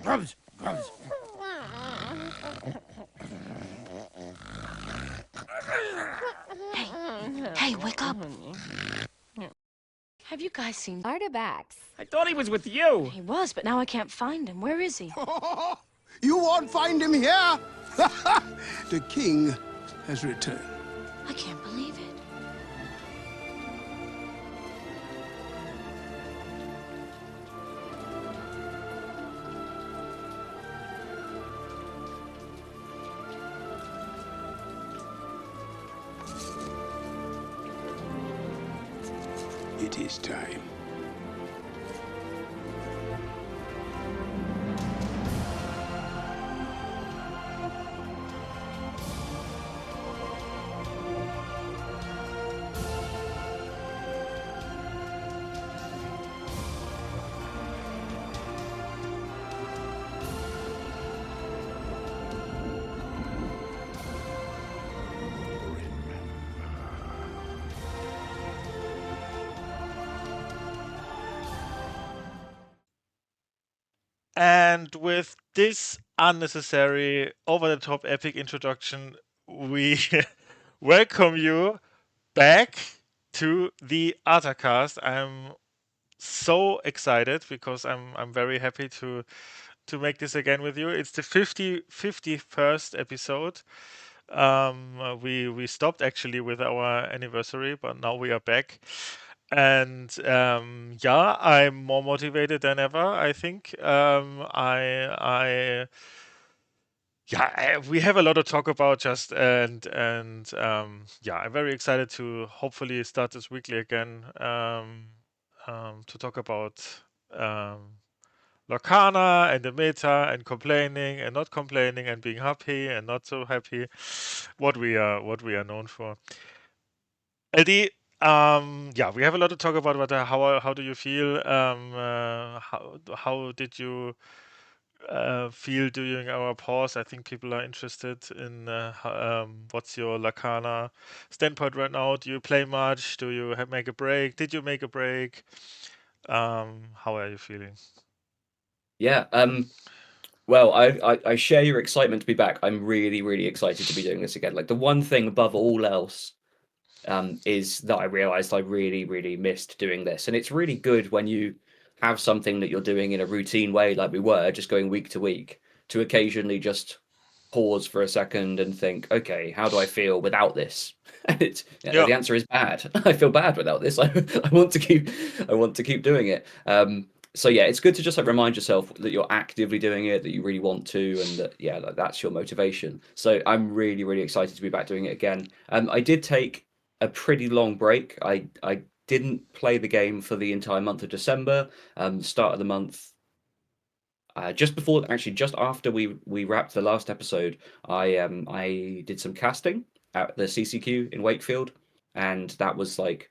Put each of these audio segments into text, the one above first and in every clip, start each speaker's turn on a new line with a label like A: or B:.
A: Grubs, grubs.
B: Hey, wake up. Have you guys seen
C: ArtaCast.
A: I thought he was with you.
B: He was, but now I can't find him. Where is he?
D: You won't find him here. The king has returned.
B: I can't believe it.
D: It is time.
E: And with this unnecessary, over the top epic introduction, we welcome you back to the ArtaCast. I'm so excited because I'm very happy to make this again with you. It's the 51st episode. We stopped actually with our anniversary, but now we are back. And yeah, I'm more motivated than ever. I think we have a lot to talk about just and yeah, I'm very excited to hopefully start this weekly again to talk about um, Lorcana and the meta and complaining and not complaining and being happy and not so happy, what we are known for. LD, yeah, we have a lot to talk about. But how do you feel? How did you feel during our pause? I think people are interested in what's your Lacana standpoint right now. Do you play much? Do you make a break? Did you make a break? How are you feeling?
F: Yeah. Well, I share your excitement to be back. I'm really, really excited to be doing this again. Like the one thing above all else, is that I realized I really, really missed doing this. And it's really good when you have something that you're doing in a routine way, like we were, just going week to week, to occasionally just pause for a second and think, okay, how do I feel without this? And
E: Yeah.
F: the answer is bad. I feel bad without this. I want to keep doing it. So yeah, it's good to just like remind yourself that you're actively doing it, that you really want to, and that yeah, that's your motivation. So I'm really, really excited to be back doing it again. I did take a pretty long break. I didn't play the game for the entire month of December. Start of the month, just before, actually, just after we wrapped the last episode, I did some casting at the CCQ in Wakefield, and that was like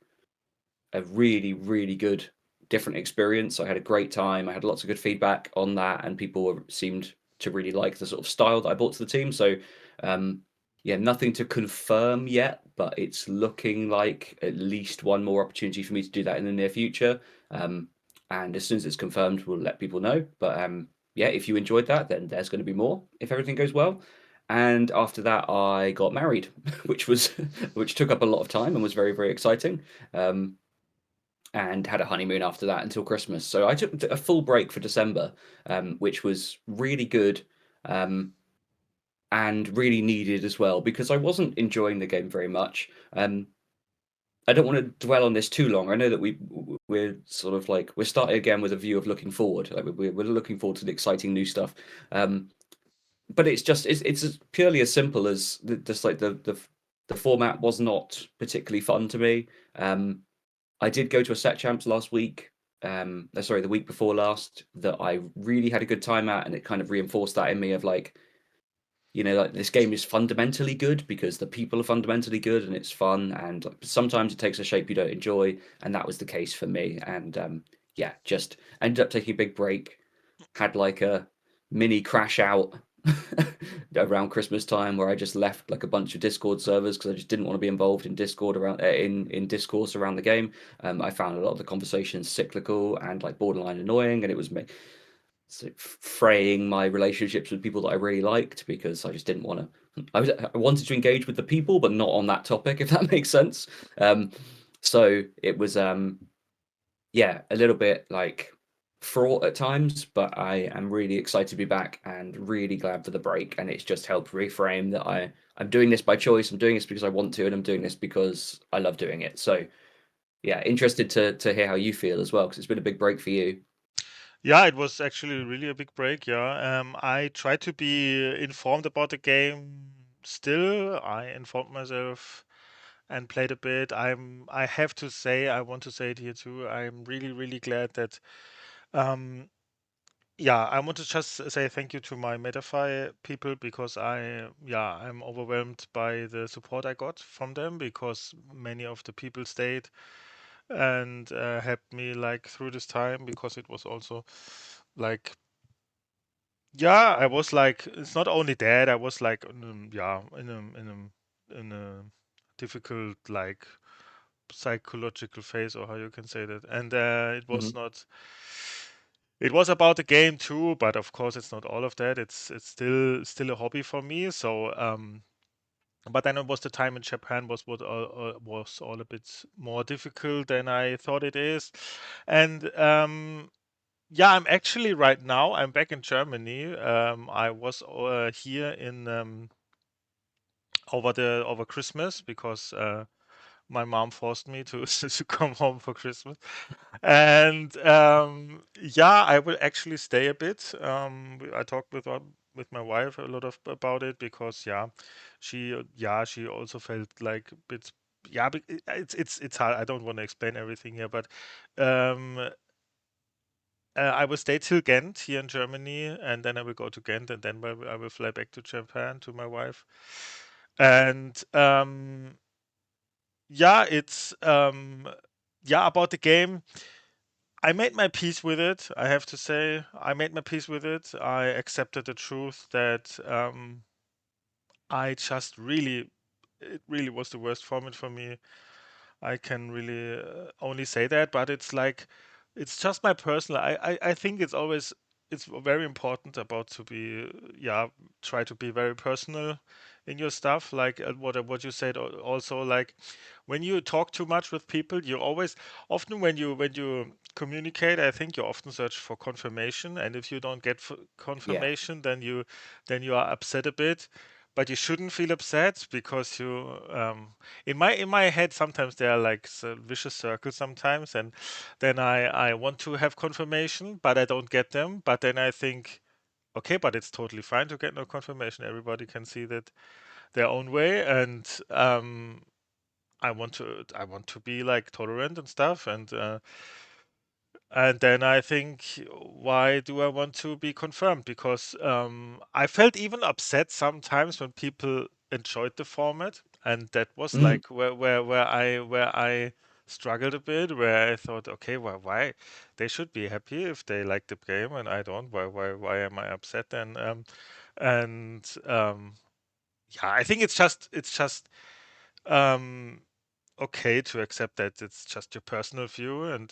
F: a really, really good different experience. I had a great time. I had lots of good feedback on that, and seemed to really like the sort of style that I brought to the team. So, um, yeah, nothing to confirm yet, but it's looking like at least one more opportunity for me to do that in the near future. And as soon as it's confirmed, we'll let people know. But yeah, if you enjoyed that, then there's going to be more if everything goes well. And after that, I got married, which took up a lot of time and was very, very exciting. Um, and had a honeymoon after that until Christmas. So I took a full break for December, which was really good, and really needed as well because I wasn't enjoying the game very much. I don't want to dwell on this too long. I know that we're sort of like we're starting again with a view of looking forward. Like we're looking forward to the exciting new stuff. But it's as purely as simple as just like the format was not particularly fun to me. I did go to a set champs last week. Sorry, the week before last, that I really had a good time at, and it kind of reinforced that in me of like, like this game is fundamentally good because the people are fundamentally good and it's fun, and sometimes it takes a shape you don't enjoy, and that was the case for me. And yeah, just ended up taking a big break, had like a mini crash out around Christmas time, where I just left like a bunch of Discord servers because I just didn't want to be involved in Discord around in discourse around the game. I found a lot of the conversations cyclical and like borderline annoying, and it was fraying my relationships with people that I really liked because I just didn't want to. I wanted to engage with the people, but not on that topic, if that makes sense. So it was yeah, a little bit like fraught at times, but I am really excited to be back and really glad for the break. And it's just helped reframe that I'm doing this by choice. I'm doing this because I want to, and I'm doing this because I love doing it. So yeah, interested to hear how you feel as well, because it's been a big break for you.
E: Yeah, it was actually really a big break. Yeah, I tried to be informed about the game. Still, I informed myself and played a bit. I have to say, I want to say it here too. I'm really, really glad that. Um, yeah, I want to just say thank you to my Metafy people because I'm overwhelmed by the support I got from them because many of the people stayed and helped me like through this time because it was also like yeah, I was like it's not only that I was like in a difficult like psychological phase or how you can say that and it was
F: Hmm.
E: not it was about the game too but of course it's not all of that it's still a hobby for me so but then it was the time in Japan was all a bit more difficult than I thought it is and yeah, I'm actually right now. I'm back in Germany. I was here in over Christmas because my mom forced me to to come home for Christmas, and yeah, I will actually stay a bit. I talked with my wife a lot of about it because she also felt like a bit it's hard. I don't want to explain everything here, but um I will stay till Ghent here in Germany, and then I will go to Ghent, and then I will fly back to Japan to my wife. And yeah, it's yeah about the game. I made my peace with it. I have to say, I made my peace with it. I accepted the truth that I just really, it really was the worst format for me. I can really only say that, but it's like it's just my personal. I think it's always it's very important about to be try to be very personal in your stuff. Like what you said also like when you talk too much with people, you always often when you communicate, I think you often search for confirmation, and if you don't get
F: Yeah.
E: confirmation, then you are upset a bit. But you shouldn't feel upset because you in my head sometimes there are like vicious circles sometimes and then I want to have confirmation but I don't get them but then I think okay but it's totally fine to get no confirmation everybody can see that their own way and I want to be like tolerant and stuff and then I think, why do I want to be confirmed? Because I felt even upset sometimes when people enjoyed the format, and that was
F: Mm.
E: like where I struggled a bit, where I thought, okay, well, why they should be happy if they like the game and I don't. Why am I upset then? And yeah, I think it's just um okay to accept that it's just your personal view and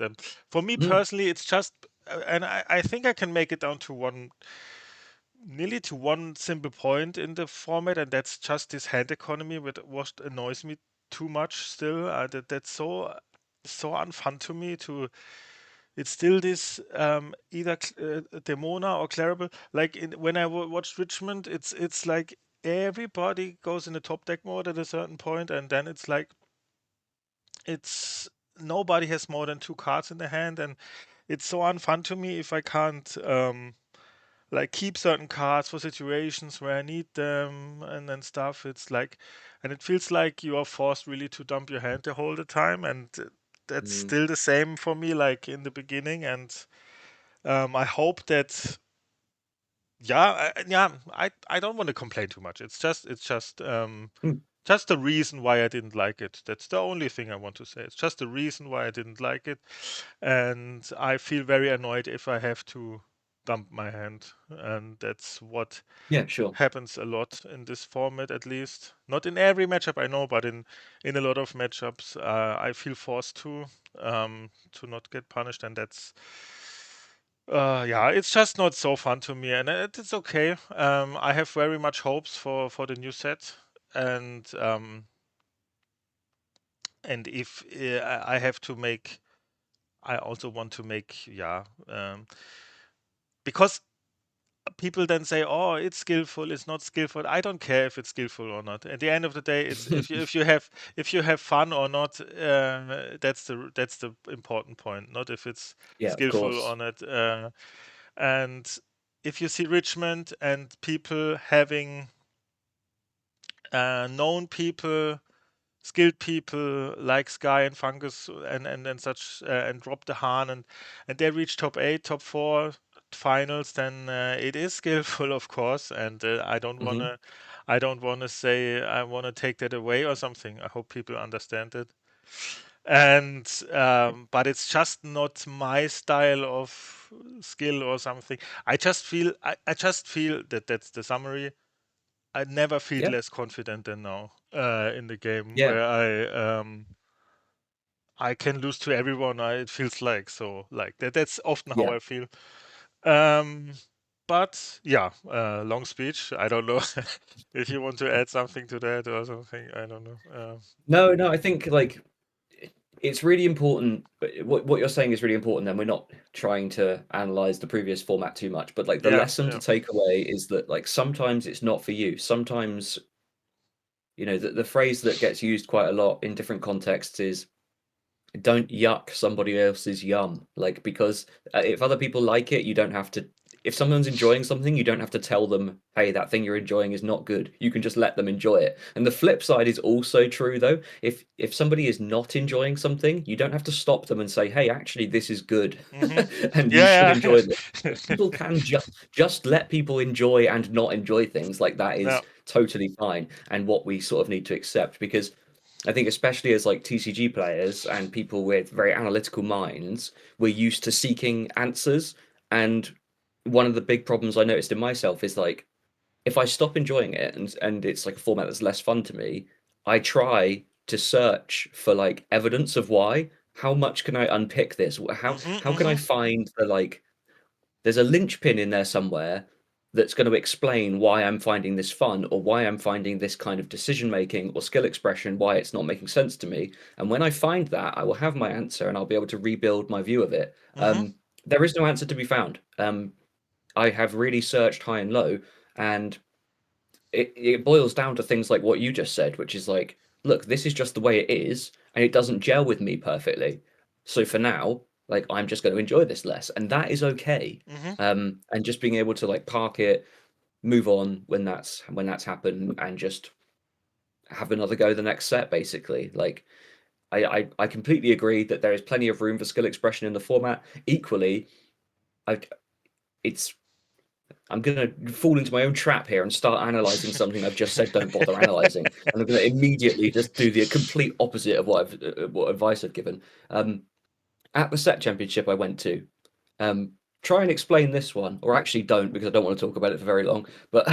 E: for me
F: Mm.
E: personally it's just and I think I can make it down to one nearly to one simple point in the format and that's just this hand economy what annoys me too much still that's so unfun to me to it's still this either Demona or Clarabelle like when I watched Richmond it's like everybody goes in the top deck mode at a certain point and then it's like it's nobody has more than two cards in the hand and it's so unfun to me if I can't like keep certain cards for situations where I need them and stuff it's like and it feels like you are forced really to dump your hand the whole the time and that's
F: Mm.
E: still the same for me like in the beginning and I hope that I don't want to complain too much
F: Mm.
E: just the reason why I didn't like it. That's the only thing I want to say. It's just the reason why I didn't like it. And I feel very annoyed if I have to. dump my hand, and that's what
F: Yeah, sure.
E: happens a lot in this format, at least. Not in every matchup, I know, but in a lot of matchups, I feel forced to not get punished, and that's yeah, it's just not so fun to me, and it's okay. I have very much hopes for the new set, and if I have to make, I also want to make, yeah, because people then say, "Oh, it's skillful. It's not skillful." I don't care if it's skillful or not. At the end of the day, it's if you have fun or not. That's the important point. Not if it's
F: Yeah, of
E: skillful or
F: course.
E: not. And if you see Richmond and people having known people, skilled people like Sky and Fungus and such, and drop the Han, and they reach top 8, top 4 finals, then it is skillful, of course. And
F: Hmm.
E: I don't wanna say I wanna take that away or something. I hope people understand it. And but it's just not my style of skill or something. I just feel that that's the summary. I never feel
F: Yeah,
E: less confident than now in the game,
F: yeah,
E: where I can lose to everyone. It feels like so, like that. That's often how
F: yeah.
E: I feel. Um, but yeah, long speech. I don't know if you want to add something to that or something. I don't know.
F: No, no, I think like it's really important. But what you're saying is really important. And we're not trying to analyze the previous format too much. But like the
E: Yeah,
F: lesson to
E: yeah.
F: take away is that like sometimes it's not for you. Sometimes the phrase that gets used quite a lot in different contexts is don't yuck somebody else's yum. Like, because if other people like it, you don't have to. If someone's enjoying something, you don't have to tell them, hey, that thing you're enjoying is not good. You can just let them enjoy it. And the flip side is also true, though. If somebody is not enjoying something, you don't have to stop them and say, hey, actually, this is good,
E: Hmm.
F: and you should
E: Yeah, yeah.
F: enjoy this. People can just let people enjoy and not enjoy things. Like, that
E: Yeah.
F: is totally fine, and what we sort of need to accept, because I think especially as like TCG players and people with very analytical minds, we're used to seeking answers. And one of the big problems I noticed in myself is like if I stop enjoying it and it's like a format that's less fun to me, I try to search for like evidence of why. How much can I unpick this?
E: Hmm.
F: How can I
E: Hmm.
F: find the like there's a linchpin in there somewhere that's going to explain why I'm finding this fun or why I'm finding this kind of decision making or skill expression, why it's not making sense to me. And when I find that, I will have my answer and I'll be able to rebuild my view of it.
E: Hmm.
F: There is no answer to be found. I have really searched high and low, and it boils down to things like what you just said, which is like, look, this is just the way it is, and it doesn't gel with me perfectly. So for now, like I'm just going to enjoy this less, and that is okay.
E: Hmm.
F: And just being able to like park it, move on when that's happened, and just have another go the next set, basically. Like I completely agree that there is plenty of room for skill expression in the format. Equally, I it's I'm going to fall into my own trap here and start analyzing something I've just said don't bother analyzing, and I'm going to immediately just do the complete opposite of what advice I've given. Um, at the set championship I went to, try and explain this one, or actually don't because I don't want to talk about it for very long. But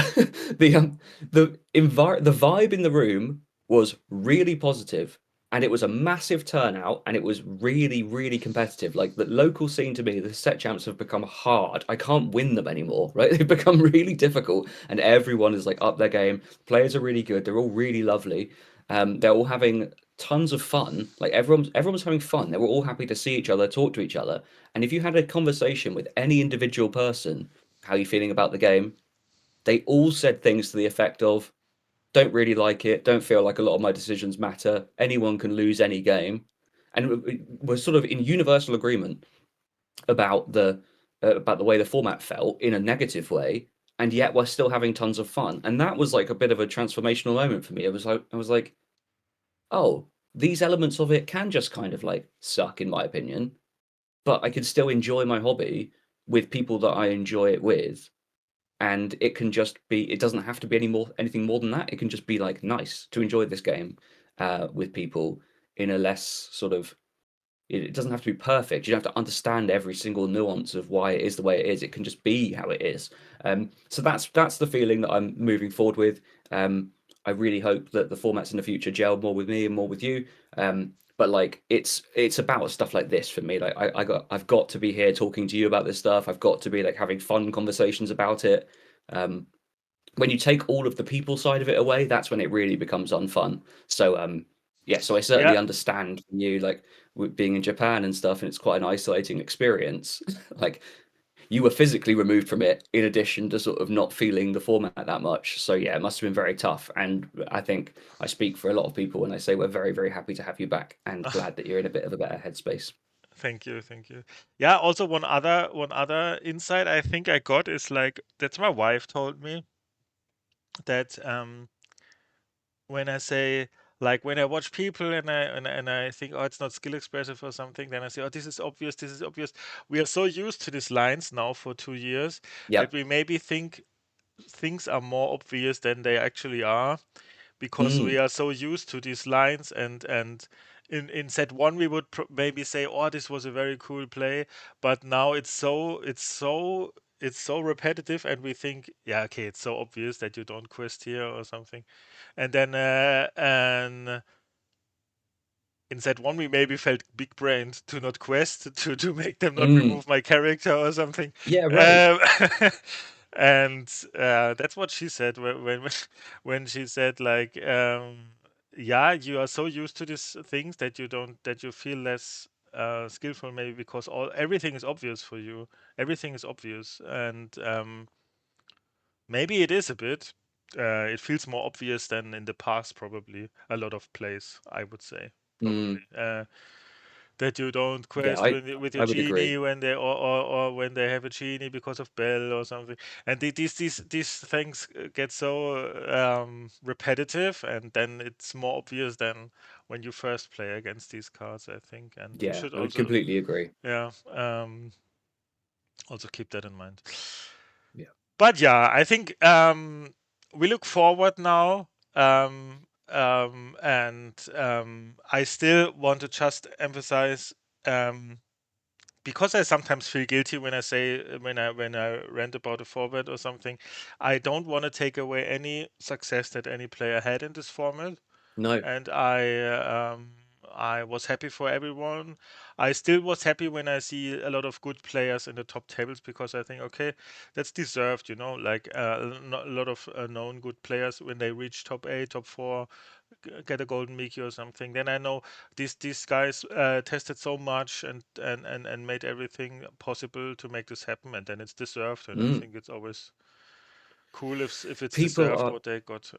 F: the vibe in the room was really positive, and it was a massive turnout, and it was really really competitive. Like the local scene to me, the set champs have become hard. I can't win them anymore, right? They've become really difficult, and everyone is like up their game. Players are really good. They're all really lovely. They're all having tons of fun. Like everyone's having fun. They were all happy to see each other, talk to each other. And if you had a conversation with any individual person, how are you feeling about the game? They all said things to the effect of, don't really like it, don't feel like a lot of my decisions matter. Anyone can lose any game. And we're sort of in universal agreement about the way the format felt in a negative way, and yet we're still having tons of fun. And that was like a bit of a transformational moment for me. I was like, oh, these elements of it can just kind of like suck, in my opinion, but I can still enjoy my hobby with people that I enjoy it with. And it can just be, it doesn't have to be anything more than that. It can just be like nice to enjoy this game with people in a less sort of it doesn't have to be perfect. You don't have to understand every single nuance of why it is the way it is. It can just be how it is. So that's the feeling that I'm moving forward with. I really hope that the formats in the future gel more with me and more with you. But like it's about stuff like this for me. Like I've got to be here talking to you about this stuff. I've got to be like having fun conversations about it. When you take all of the people side of it away, that's when it really becomes unfun. So yeah, so I certainly
E: Yeah.
F: understand from you like being in Japan and stuff, and it's quite an isolating experience. Like you were physically removed from it in addition to sort of not feeling the format that much. So yeah, it must have been very tough. And I think I speak for a lot of people when I say we're very, very happy to have you back and glad that you're in a bit of a better headspace.
E: Thank you, thank you. Yeah, also one other insight I think I got is like that's my wife told me that when I say like when I watch people and I think, oh, it's not skill expressive or something, then I say, oh, this is obvious, this is obvious. We are so used to these lines now for 2 years that
F: Yep.
E: we maybe think things are more obvious than they actually are, because we
F: Mm,
E: are so used to these lines. And in set one we would maybe say, oh, this was a very cool play, but now it's so repetitive, and we think, yeah, okay, it's so obvious that you don't quest here or something. And then and in set one we maybe felt big brained to not quest, to make them not
F: mm.
E: remove my character or something.
F: Yeah, right.
E: um, and that's what she said when she said like, yeah, you are so used to these things that you feel less skillful, maybe because everything is obvious for you. Everything is obvious. And maybe it is a bit. It feels more obvious than in the past, probably. A lot of plays, I would say, probably.
F: Mm.
E: That you don't
F: Yeah,
E: quest with your
F: I would agree.
E: genie when they or when they have a genie because of Bell or something. And these things get so repetitive, and then it's more obvious than when you first play against these cards, I think. And you
F: Yeah,
E: should
F: I would
E: also,
F: completely agree.
E: yeah, also keep that in mind.
F: Yeah.
E: But yeah, I think we look forward now. And I still want to just emphasize, um, because I sometimes feel guilty when I say when I rant about a format or something. I don't want to take away any success that any player had in this format,
F: No.
E: and I was happy for everyone. I still was happy when I see a lot of good players in the top tables, because I think, okay, that's deserved, like a lot of known good players, when they reach top 8, top 4, get a golden Mickey or something. Then I know these guys tested so much and made everything possible to make this happen, and then it's deserved. And I
F: Mm.
E: think it's always cool if it's
F: People
E: deserved
F: are,
E: what they got.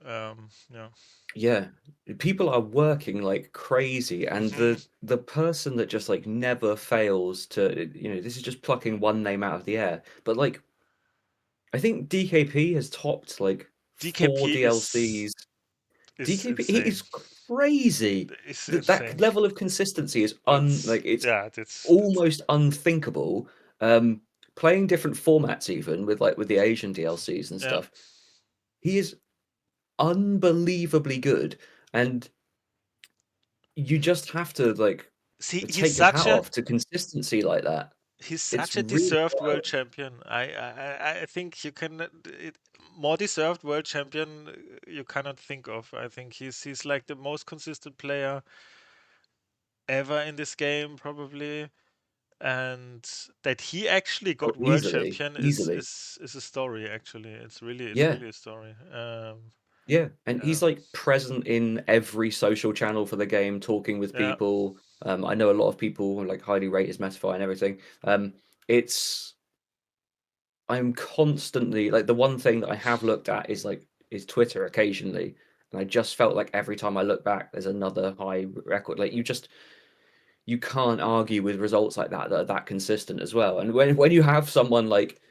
E: Yeah.
F: yeah, people are working like crazy, and the person that just like never fails to, this is just plucking one name out of the air. But like, I think DKP has topped like four
E: DKP is
F: DLCs.
E: is
F: DKP, he
E: insane.
F: is crazy.
E: It's
F: That
E: insane.
F: level of consistency is
E: It's
F: it's
E: yeah, it's
F: almost unthinkable. Playing different formats, even with the Asian DLCs and
E: yeah.
F: stuff, he is unbelievably good, and you just have to like
E: See,
F: take your hat off to consistency like that.
E: he's
F: It's
E: such a
F: really
E: deserved world
F: wild.
E: champion. I think you can more deserved world champion you cannot think of. I think he's like the most consistent player ever in this game, probably. And that he actually
F: Oh,
E: got world
F: easily,
E: champion is
F: easily.
E: is is a story, actually. It's
F: Yeah,
E: really a story.
F: yeah. And
E: Yeah.
F: he's like present in every social channel for the game, talking with
E: Yeah.
F: people. I know a lot of people like highly rate his Metafy and everything. It's I'm constantly like the one thing that I have looked at is Twitter occasionally, and I just felt like every time I look back, there's another high record. Like you can't argue with results like that are that consistent as well. And when you have someone like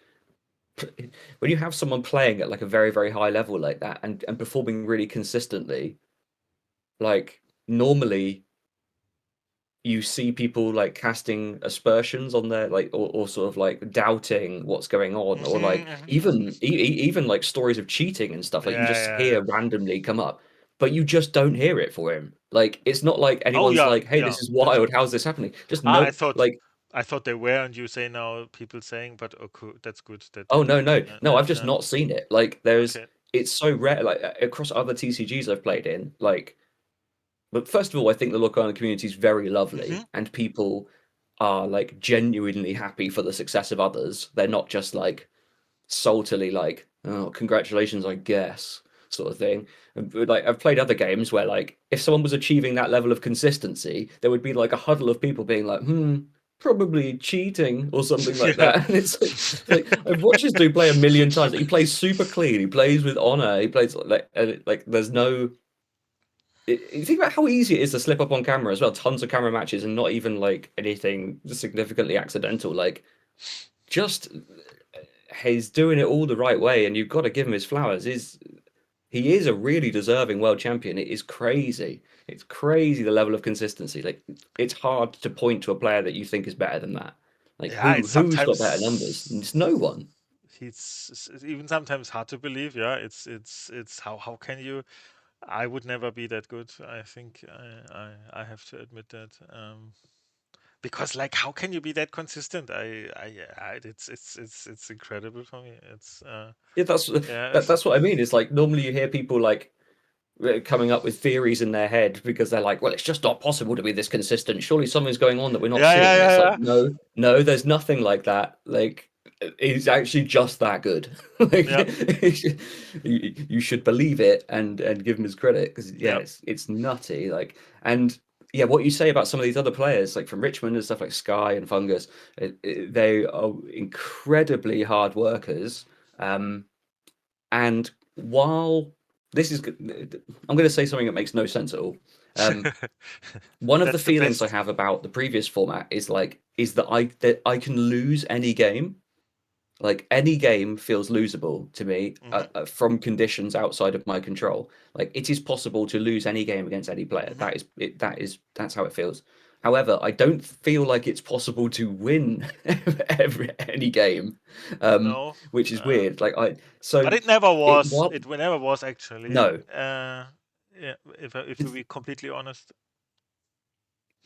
F: when you have someone playing at like a very, very high level like that and performing really consistently, like normally you see people like casting aspersions on their like or sort of like doubting what's going on, or like
E: Mhm.
F: even like stories of cheating and stuff like you
E: Yeah,
F: just
E: yeah,
F: hear
E: yeah.
F: randomly come up. but you just don't hear it for him. Like it's not like
E: Oh
F: anyone's
E: yeah,
F: like, "Hey,
E: yeah.
F: this is
E: That's
F: wild.
E: true.
F: How's this happening?" Just
E: Ah,
F: no, like,
E: I thought they were, and you say now people saying, but okay, that's good that they
F: oh
E: do
F: no,
E: it.
F: no, no, I've just not seen it. Like there's,
E: Okay.
F: it's so rare. Like across other TCGs I've played in, like, but first of all, I think the Lorcana community is very
E: Hmm.
F: lovely, and people are like genuinely happy for the success of others. They're not just like saltily like, oh, congratulations, I guess, sort of thing. But, like I've played other games where like if someone was achieving that level of consistency, there would be like a huddle of people being like, probably cheating or something like
E: Yeah.
F: that. And it's like I've watched this dude play a million times. He plays super clean. He plays with honor. He plays like there's no. You think about how easy it is to slip up on camera as well. Tons of camera matches and not even like anything significantly accidental. Like just he's doing it all the right way, and you've got to give him his flowers. He is a really deserving world champion. It is crazy. It's crazy the level of consistency. Like it's hard to point to a player that you think is better than that. Like
E: Yeah, it's
F: who's got better numbers? It's no one.
E: it's even sometimes hard to believe. Yeah, it's how can you? I would never be that good. I think I have to admit that. Because like how can you be that consistent? It's incredible for me.
F: Yeah,
E: Yeah.
F: that's what I mean. It's like normally you hear people like coming up with theories in their head because they're like, well, it's just not possible to be this consistent. Surely something's going on that we're not
E: Yeah, yeah,
F: seeing. And it's like,
E: yeah,
F: no, no, there's nothing like that. Like, he's actually just that good. Like,
E: yeah,
F: you should believe it and give him his credit because yeah,
E: yeah,
F: it's nutty. Like, and yeah, what you say about some of these other players, like from Richmond and stuff like Sky and Fungus, they are incredibly hard workers. Um, and while this is, I'm going to say something that makes no sense at all. Um,
E: yeah.
F: one of the
E: That's the
F: feelings I
E: best.
F: have about the previous format is like, is that I can lose any game. Like any game feels losable to me
E: Hmm.
F: from conditions outside of my control. Like it is possible to lose any game against any player.
E: Hmm.
F: That is it. That's how it feels. However, I don't feel like it's possible to win any game,
E: No,
F: which is
E: uh,
F: weird. Like
E: but
F: so
E: it never
F: it
E: was.
F: what
E: It never was actually.
F: no.
E: Yeah, if to be completely honest.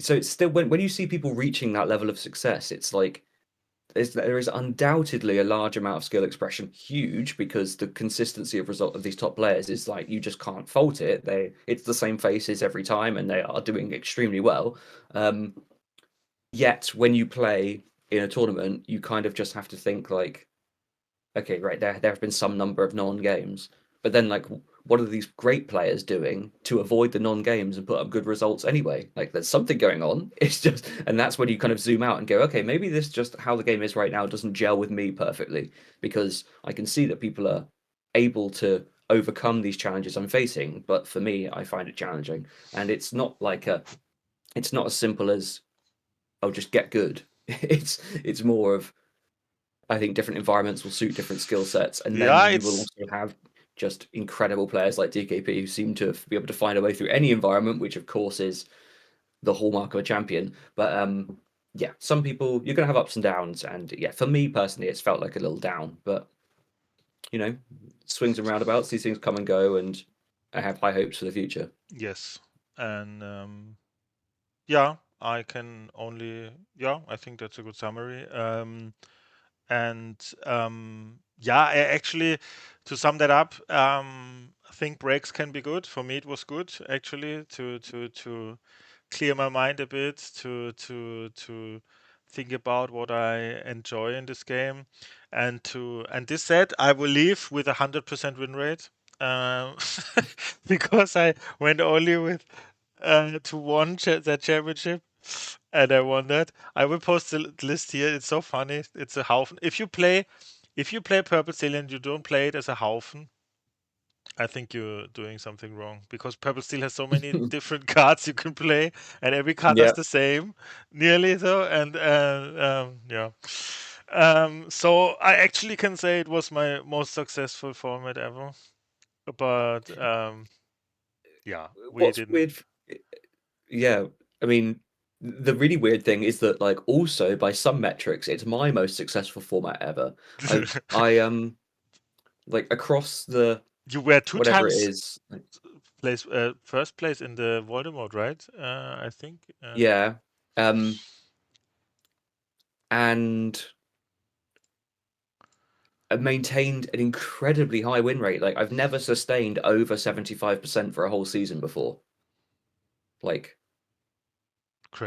F: So it's still when you see people reaching that level of success, it's like there is undoubtedly a large amount of skill expression, huge because the consistency of result of these top players is like you just can't fault it. It's the same faces every time, and they are doing extremely well. Um, Yet when you play in a tournament, you kind of just have to think like, okay, right, there have been some number of non-games, but then like what are these great players doing to avoid the non-games and put up good results anyway? Like there's something going on. It's just, and that's when you kind of zoom out and go, okay, maybe this just how the game is right now doesn't gel with me perfectly because I can see that people are able to overcome these challenges I'm facing, but for me, I find it challenging. And it's not as simple as, oh, just get good. It's more of I think different environments will suit different skill sets, and then
E: Yeah,
F: you will
E: it's
F: also have just incredible players like DKP who seem to be able to find a way through any environment, which of course is the hallmark of a champion. But yeah, some people you're gonna have ups and downs, and yeah, for me personally, it's felt like a little down. But you know, swings and roundabouts, these things come and go, and I have high hopes for the future.
E: yes, and yeah, I can only yeah. I think that's a good summary. And yeah, actually, to sum that up, I think breaks can be good. For me, it was good actually to clear my mind a bit, to think about what I enjoy in this game, and this said, I will leave with 100% win rate, um, because I went only with to one that championship, and I won that. I will post the list here. It's so funny. It's a Haufen. If you play Purple Steel and you don't play it as a Haufen, I think you're doing something wrong because Purple Steel has so many different cards you can play, and every card does
F: Yeah.
E: the same, nearly though. And yeah, so I actually can say it was my most successful format ever. But yeah, we
F: What's
E: didn't.
F: weird? Yeah, I mean, the really weird thing is that like also by some metrics, it's my most successful format ever. I like across the
E: You were two
F: whatever it
E: times
F: is.
E: Place first place in the Voldemort, right? I think.
F: Yeah. And maintained an incredibly high win rate. Like I've never sustained over 75% for a whole season before. Like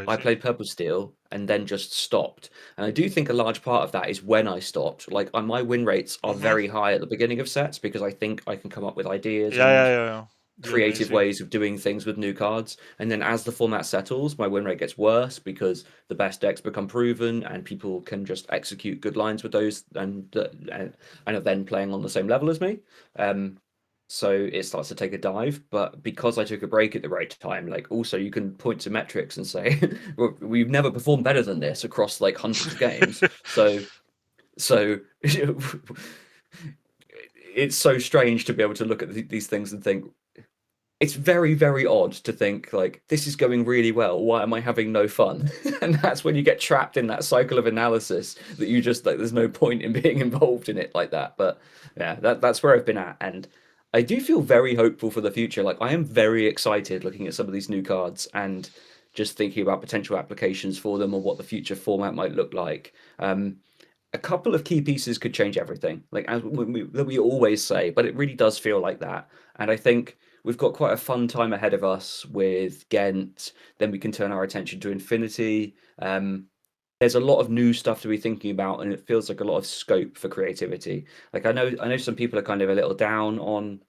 F: I
E: Crazy.
F: played Purple Steel and then just stopped. And I do think a large part of that is when I stopped. Like my win rates are
E: Mm-hmm.
F: very high at the beginning of sets because I think I can come up with ideas
E: Yeah, yeah,
F: and
E: yeah, yeah. You're
F: creative
E: amazing.
F: ways of doing things with new cards. And then as the format settles, my win rate gets worse because the best decks become proven and people can just execute good lines with those and are then playing on the same level as me. So it starts to take a dive, but because I took a break at the right time, like also you can point to metrics and say, well, we've never performed better than this across like hundreds of games. So it's so strange to be able to look at these things and think it's very, very odd to think like this is going really well. Why am I having no fun? And that's when you get trapped in that cycle of analysis that you just like. There's no point in being involved in it like that. But yeah, that's where I've been at, and I do feel very hopeful for the future. Like I am very excited looking at some of these new cards and just thinking about potential applications for them or what the future format might look like. A couple of key pieces could change everything, like as we always say, but it really does feel like that. And I think we've got quite a fun time ahead of us with Ghent. Then we can turn our attention to Infinity. There's a lot of new stuff to be thinking about, and it feels like a lot of scope for creativity. Like I know some people are kind of a little down on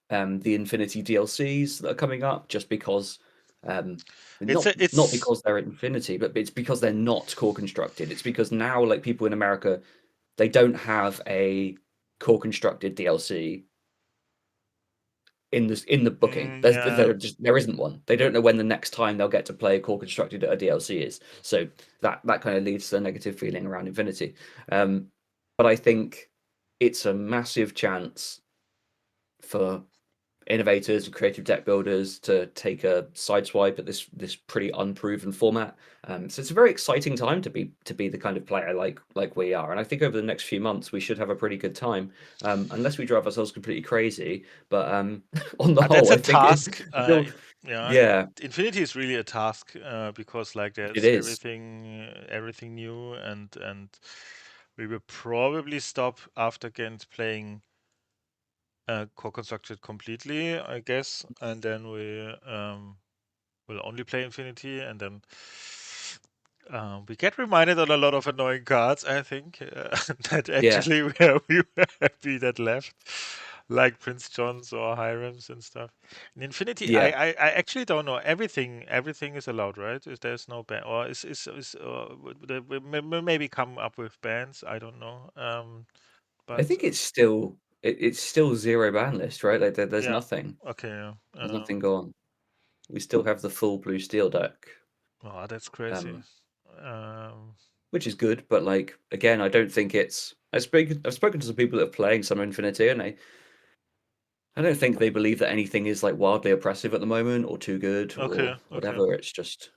F: the Infinity DLCs that are coming up, just because um,
E: It's
F: not
E: a,
F: not
E: it's
F: because they're Infinity, but it's because they're not core constructed. It's because now like people in America, they don't have a core constructed DLC in the booking.
E: yeah.
F: There isn't one. They don't know when the next time they'll get to play a core constructed DLC is. So that kind of leads to a negative feeling around Infinity. But I think it's a massive chance for innovators and creative deck builders to take a sideswipe at this pretty unproven format. So it's a very exciting time to be the kind of player like we are. And I think over the next few months we should have a pretty good time, unless we drive ourselves completely crazy. But on the
E: That's
F: whole,
E: a
F: I think
E: task.
F: I feel
E: Yeah,
F: yeah,
E: Infinity is really a task because like
F: it
E: there's
F: is.
E: everything new, and we will probably stop after Ghent playing core constructed completely, I guess, and then will only play Infinity, and then we get reminded on a lot of annoying cards, I think, that
F: Yeah,
E: actually where we were happy that left, like Prince John's or Hiram's and stuff. In Infinity,
F: yeah.
E: I actually don't know. Everything is allowed, right? There's no ban, or we maybe come up with bans. I don't know.
F: I
E: But
F: think it's still zero ban list, right? Like
E: yeah, okay, yeah.
F: there's nothing gone. We still have the full blue steel deck.
E: Oh, that's crazy.
F: Um,
E: Um,
F: which is good. But like again, I don't think it's. I've spoken to some people that are playing some Infinity, and I don't think they believe that anything is like wildly oppressive at the moment or too good
E: okay,
F: or
E: okay.
F: whatever. It's just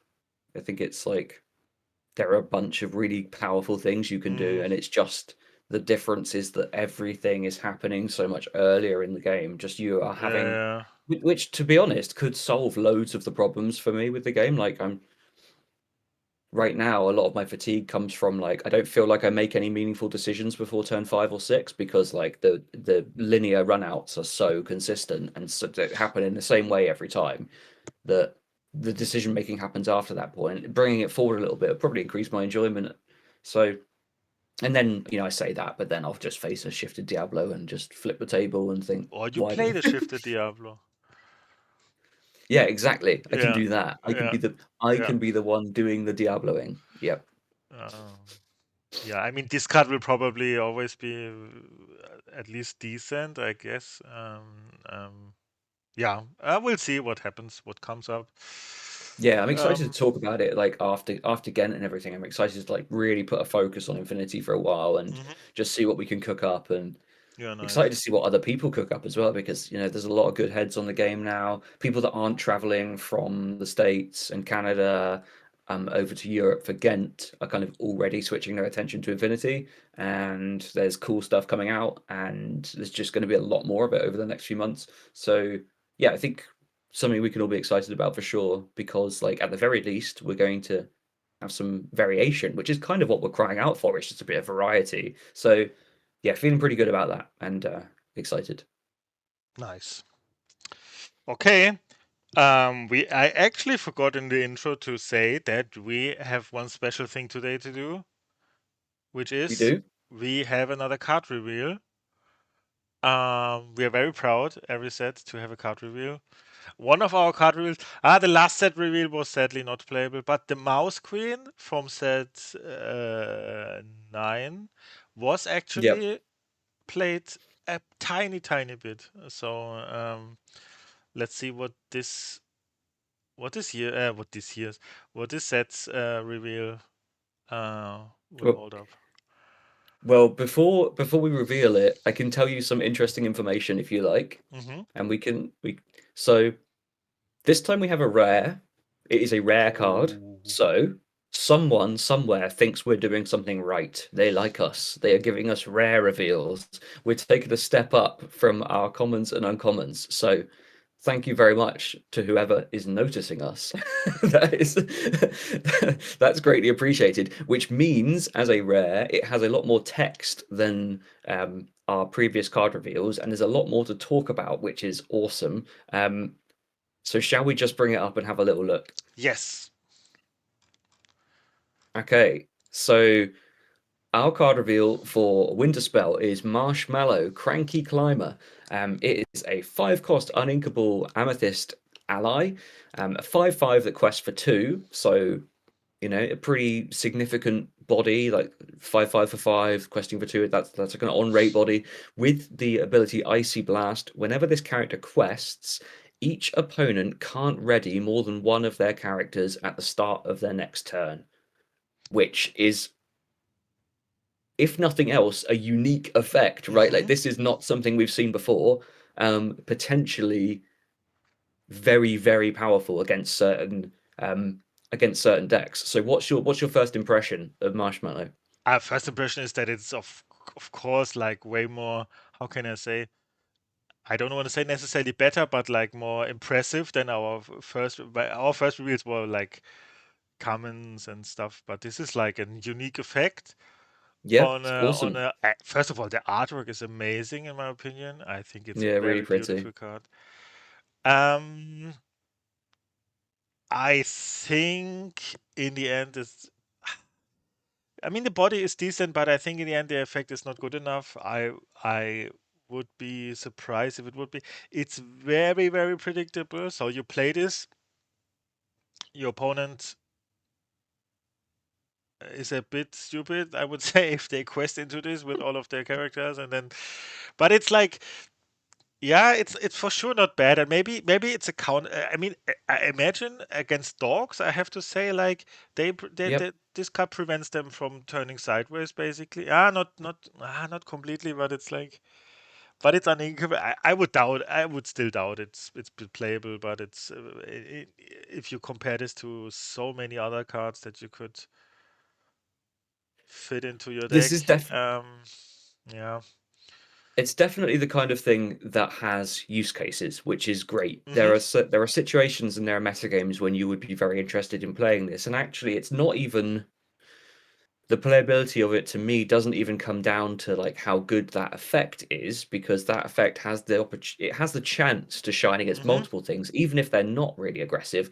F: I think it's like there are a bunch of really powerful things you can do,
E: Mm,
F: and it's just the difference is that everything is happening so much earlier in the game. Just you are having,
E: yeah,
F: which to be honest, could solve loads of the problems for me with the game. Like I'm right now, a lot of my fatigue comes from like I don't feel like I make any meaningful decisions before turn 5 or 6 because like the linear runouts are so consistent and so they happen in the same way every time that the decision making happens after that point. Bringing it forward a little bit will probably increase my enjoyment. So and then I say that, but then I'll just face a shifted Diablo and just flip the table and think,
E: or you
F: why
E: play
F: did?
E: the shifted Diablo.
F: Yeah, exactly. I can
E: Yeah,
F: do that.
E: yeah,
F: I
E: yeah.
F: can be the one doing the Diabloing. Yep.
E: Um, yeah, I mean, this card will probably always be at least decent, I guess. Yeah, we'll see what happens, what comes up.
F: Yeah, I'm excited to
E: Um,
F: talk about it like after Ghent and everything. I'm excited to like really put a focus on Infinity for a while and
E: mhm.
F: just see what we can cook up and
E: Yeah,
F: excited
E: nice.
F: to see what other people cook up as well because there's a lot of good heads on the game now. People that aren't traveling from the States and Canada over to Europe for Ghent are kind of already switching their attention to Infinity, and there's cool stuff coming out, and there's just going to be a lot more of it over the next few months. So yeah, I think something we can all be excited about for sure, because like at the very least we're going to have some variation, which is kind of what we're crying out for. It's just a bit of variety. So yeah, feeling pretty good about that and excited.
E: Nice. Okay. I actually forgot in the intro to say that we have one special thing today to do, which
F: We
E: is
F: do.
E: we have another card reveal. We are very proud every set to have a card reveal. One of our card reveals. The last set reveal was sadly not playable, but the Mouse Queen from set 9 was
F: Yep.
E: actually played a tiny bit. So let's see what this year's what this set's reveal will
F: Well,
E: hold up.
F: well, before we reveal it, I can tell you some interesting information if you like,
E: Mm-hmm.
F: and we so this time we have a rare. It is a rare card.
E: Oh.
F: So someone somewhere thinks we're doing something right. They like us. They are giving us rare reveals. We're taking a step up from our commons and uncommons. So thank you very much to whoever is noticing us. That is that's greatly appreciated. Which means, as a rare, it has a lot more text than our previous card reveals, and there's a lot more to talk about, which is awesome. So shall we just bring it up and have a little look?
E: Yes.
F: Okay, so our card reveal for Winterspell is Marshmallow, Cranky Climber. It is a 5-cost uninkable amethyst ally, a 5/5 that quests for 2, so a pretty significant body, like 5/5 for 5, questing for 2. That's like an on-rate body with the ability Icy Blast. Whenever this character quests, each opponent can't ready more than one of their characters at the start of their next turn, which is, if nothing else, a unique effect, right? Like
E: Mm-hmm.
F: this is not something we've seen before. Potentially very, very powerful against certain decks. So what's your first impression of Marshmallow?
E: First impression is that it's of course like way more. How can I say? I don't want to say necessarily better, but like more impressive than our first. Our first reveals were like commons and stuff, but this is like a unique effect
F: Yeah,
E: on
F: it's
E: a on
F: awesome.
E: a. First of all, the artwork is amazing in my opinion. I think it's a
F: Yeah, really
E: very
F: pretty.
E: beautiful card. Um, I think in the end it's. I mean, the body is decent, but I think in the end the effect is not good enough. I would be surprised if it would be. It's very predictable. So you play this, your opponent is a bit stupid, I would say, if they quest into this with all of their characters, and then, but it's like, yeah, it's for sure not bad, and maybe it's a count. I mean, I imagine against dogs, I have to say, like
F: Yep.
E: this card prevents them from turning sideways, basically. Not completely, but it's like, but it's unequal. I would still doubt it's playable, but it's if you compare this to so many other cards that you could fit into your
F: This
E: deck.
F: is def
E: Yeah.
F: It's definitely the kind of thing that has use cases, which is great.
E: Mm-hmm.
F: There are situations and there are metagames when you would be very interested in playing this, and actually, it's not even the playability of it. To me, doesn't even come down to like how good that effect is, because that effect has it has the chance to shine against
E: Mm-hmm.
F: multiple things, even if they're not really aggressive.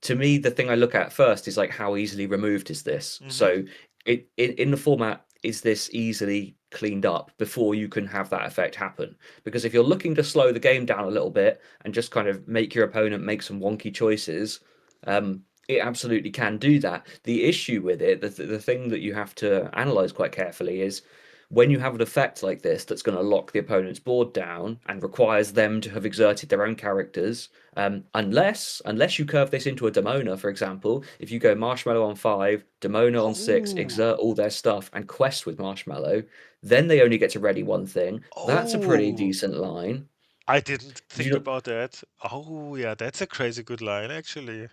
F: To me, the thing I look at first is like how easily removed is this?
E: Mm-hmm.
F: So in the format, is this easily cleaned up before you can have that effect happen? Because if you're looking to slow the game down a little bit and just kind of make your opponent make some wonky choices, it absolutely can do that. The issue with it, the thing that you have to analyze quite carefully is when you have an effect like this that's going to lock the opponent's board down and requires them to have exerted their own characters, unless you curve this into a Demona, for example, if you go Marshmallow on 5, Demona on 6,
E: Oh.
F: exert all their stuff, and quest with Marshmallow, then they only get to ready one thing. That's a pretty
E: Oh.
F: decent line.
E: I didn't
F: Did you
E: think
F: know?
E: about that. Oh, yeah, that's a crazy good line, actually.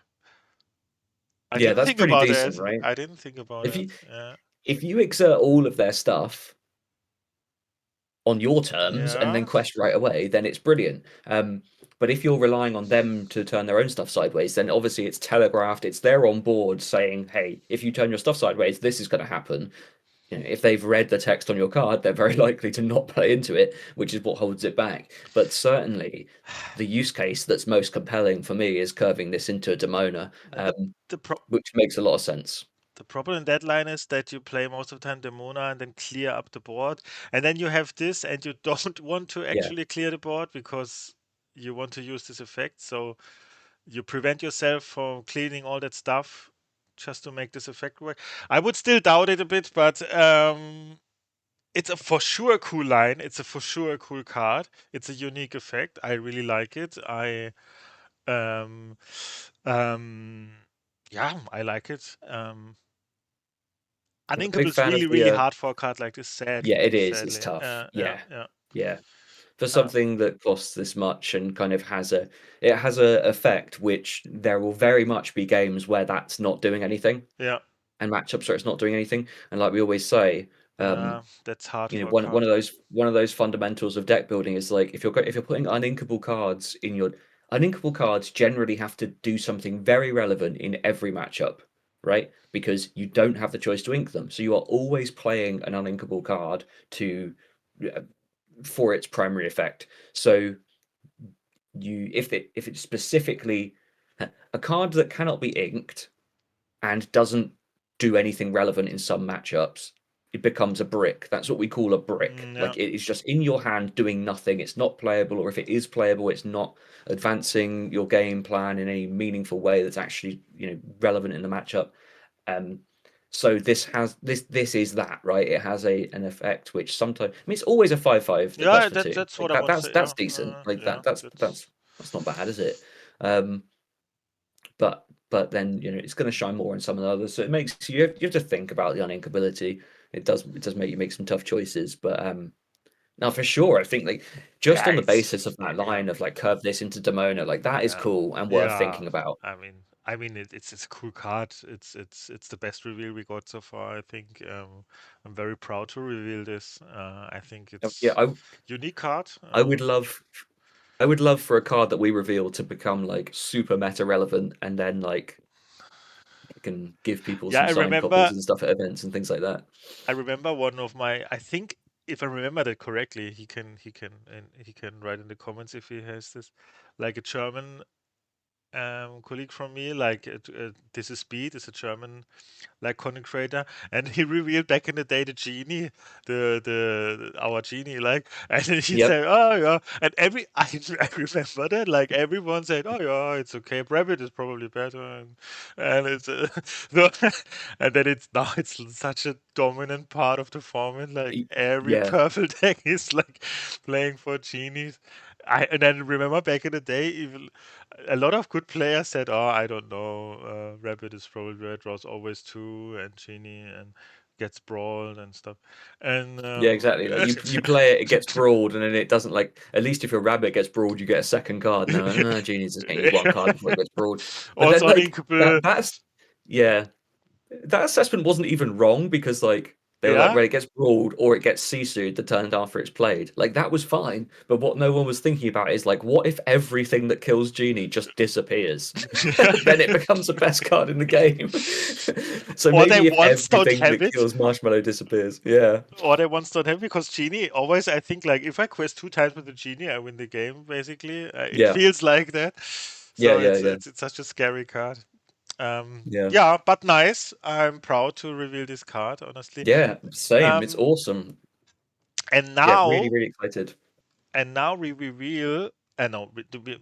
E: I
F: Yeah,
E: didn't
F: that's
E: think
F: pretty
E: about
F: decent,
E: that.
F: right?
E: I didn't think about
F: If
E: it.
F: you
E: Yeah.
F: if you exert all of their stuff on your terms and then
E: Yeah.
F: quest right away, then it's brilliant. But if you're relying on them to turn their own stuff sideways, then obviously it's telegraphed, it's there on board saying, hey, if you turn your stuff sideways, this is going to happen. If they've read the text on your card, they're very likely to not play into it, which is what holds it back. But certainly, the use case that's most compelling for me is curving this into a Demona,
E: The pro-
F: which makes a lot of sense.
E: the problem in that line is that you play most of the time Demona and then clear up the board, and then you have this, and you don't want to
F: Yeah,
E: actually clear the board because you want to use this effect. So you prevent yourself from cleaning all that stuff just to make this effect work. I would still doubt it a bit, but it's a for sure cool line. It's a for sure cool card. It's a unique effect. I really like it. Um, yeah, I like it.
F: I'm a big
E: Uninkable is
F: fan of
E: really,
F: the.
E: really hard for a card like this.
F: Yeah,
E: Sadly,
F: it is. It's
E: sadly.
F: tough.
E: Yeah,
F: Yeah,
E: yeah.
F: yeah. For
E: Uh,
F: something that costs this much and kind of has a effect, which there will very much be games where that's not doing anything,
E: yeah.
F: and matchups where it's not doing anything. And like we always say,
E: That's hard for a
F: one
E: card.
F: of those fundamentals of deck building is like if you're putting uninkable cards in your uninkable cards generally have to do something very relevant in every matchup, right? Because you don't have the choice to ink them, so you are always playing an uninkable card to for its primary effect. So if it's specifically a card that cannot be inked and doesn't do anything relevant in some matchups, it becomes a brick. That's what we call a brick.
E: Yeah.
F: Like it is just in your hand doing nothing. It's not playable, or if it is playable, it's not advancing your game plan in any meaningful way that's actually relevant in the matchup. Um, so this is that, right? It has an effect which sometimes it's always a 5/5 that costs
E: Yeah,
F: for two.
E: that's
F: Like
E: what I want to say.
F: that's
E: Yeah,
F: decent. Like
E: yeah,
F: that's not bad, is it? Um, but then it's going to shine more on some of the others. So it makes you have to think about the uninkability. It does make you make some tough choices, but now for sure, I think like just
E: yeah.
F: on the
E: It's
F: basis of that
E: yeah,
F: line of like curve this into Demona, like that is
E: yeah,
F: cool and worth
E: yeah.
F: thinking about.
E: It's a cool card. It's the best reveal we got so far. I think I'm very proud to reveal this. I think
F: Yeah,
E: it's unique card.
F: I would love I would love for a card that we reveal to become like super meta relevant, and then like it can give people
E: Yeah,
F: some signed copies and stuff at events and things like that.
E: I remember one of my. I think if I remember that correctly, he can write in the comments if he has this, like a German colleague from me, like this is Speed, is a German like content creator, and he revealed back in the day the genie, the our genie, like, and then he
F: Yep.
E: said, oh yeah, and I remember that, like everyone said, oh yeah, it's okay, Rabbit is probably better, and it's so, and then it's such a dominant part of the format, like every
F: Yeah.
E: purple deck is like playing for genies. And then remember back in the day, even a lot of good players said, "Oh, I don't know, Rabbit is probably red, draws always two, and Genie and gets brawled and stuff." And
F: Yeah, exactly. Like you play it, it gets brawled, and then it doesn't like. At least if your rabbit gets brawled, you get a second card. No, Genie's just getting you one card before it gets brawled. But then
E: also
F: like
E: uninkable,
F: that's yeah, that assessment wasn't even wrong because like they were like,
E: yeah.
F: right, it gets brawled or it gets Sisu'd the turn after it's played. Like that was fine. But what no one was thinking about is like, what if everything that kills Genie just disappears? Then it becomes the best card in the game. So
E: Or they
F: maybe if
E: once don't
F: everything
E: have
F: that
E: it,
F: kills Marshmallow disappears, yeah,
E: or they once don't have it, because Genie always, I think, like if I quest two times with the Genie, I win the game. Basically, it
F: yeah,
E: feels like that.
F: yeah,
E: So
F: yeah,
E: it's
F: yeah,
E: it's, it's such a scary card.
F: yeah,
E: Yeah, but nice. I'm proud to reveal this card, honestly.
F: yeah. Same. It's
E: Um,
F: awesome.
E: and
F: Yeah, really,
E: now
F: really excited.
E: and now we reveal. No,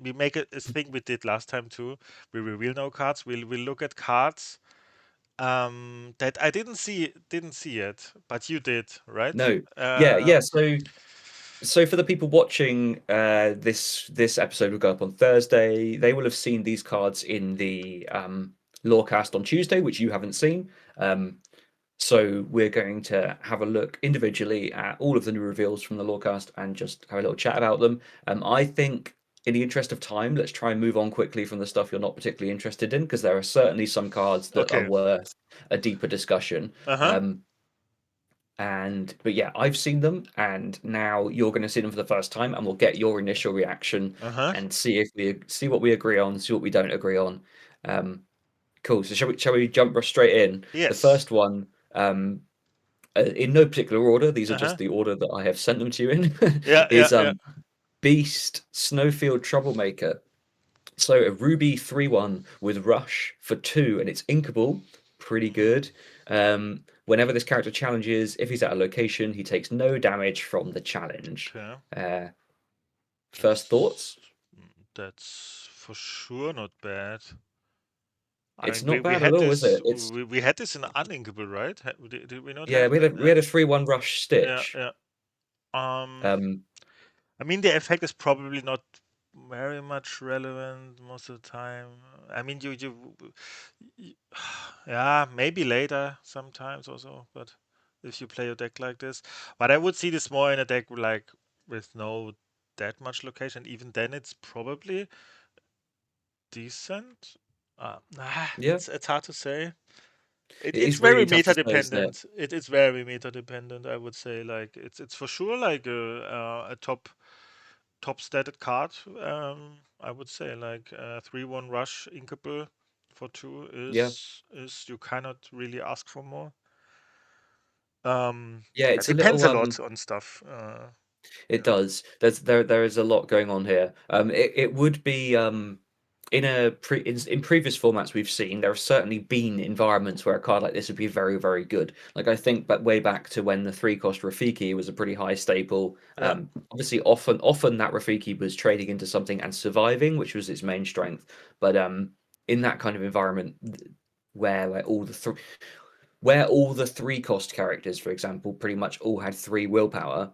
E: we make a thing we did last time too. We reveal no cards. We'll look at cards that I didn't see yet, but you did, right?
F: No, yeah,
E: Uh,
F: yeah. So for the people watching, this episode will go up on Thursday. They will have seen these cards in the Lorecast on Tuesday, which you haven't seen. So we're going to have a look individually at all of the new reveals from the Lorecast and just have a little chat about them. I think, in the interest of time, let's try and move on quickly from the stuff you're not particularly interested in, because there are certainly some cards that are
E: okay.
F: worth a deeper discussion.
E: Uh huh.
F: Um, But yeah, I've seen them, and now you're going to see them for the first time, and we'll get your initial reaction
E: Uh-huh.
F: and see what we agree on, see what we don't agree on. Cool. So shall we jump straight in? The
E: Yes.
F: first one, in no particular order, these are just
E: Uh-huh.
F: the order that I have sent them to you in,
E: Yeah, yeah,
F: is
E: yeah.
F: Beast Snowfield Troublemaker. So a Ruby 3/1 with Rush for 2, and it's inkable. Pretty good. Whenever this character challenges, if he's at a location, he takes no damage from the challenge.
E: Okay.
F: First thoughts?
E: That's for sure not bad. I
F: It's
E: mean,
F: not
E: we
F: bad at
E: had
F: all, is
E: this
F: it? It's
E: we had this in uninkable, right? Did we not
F: yeah,
E: have that?
F: we had a 3/1 Rush
E: Yeah,
F: Stitch.
E: yeah. Um,
F: Um,
E: I mean, the effect is probably not very much relevant most of the time. I mean, you yeah, maybe later sometimes also, but if you play a deck like this, but I would see this more in a deck like with no that much location. Even then, it's probably decent.
F: yeah,
E: It's hard to say.
F: it
E: It's
F: is
E: very
F: really tough
E: meta
F: to say, isn't it?
E: dependent. It's very meta dependent. I would say like it's for sure like a top stated card. I would say like 3/1 rush inkable for 2
F: Yeah.
E: is you cannot really ask for more.
F: Yeah,
E: It
F: it's a
E: depends
F: little
E: a lot on stuff.
F: it
E: Yeah,
F: does. There is a lot going on here. It would be in previous formats we've seen, there have certainly been environments where a card like this would be very, very good. Like I think but way back to when the 3 cost Rafiki was a pretty high staple.
E: yeah,
F: Obviously often that Rafiki was trading into something and surviving, which was its main strength. But in that kind of environment where all the 3 cost characters, for example, pretty much all had 3 willpower,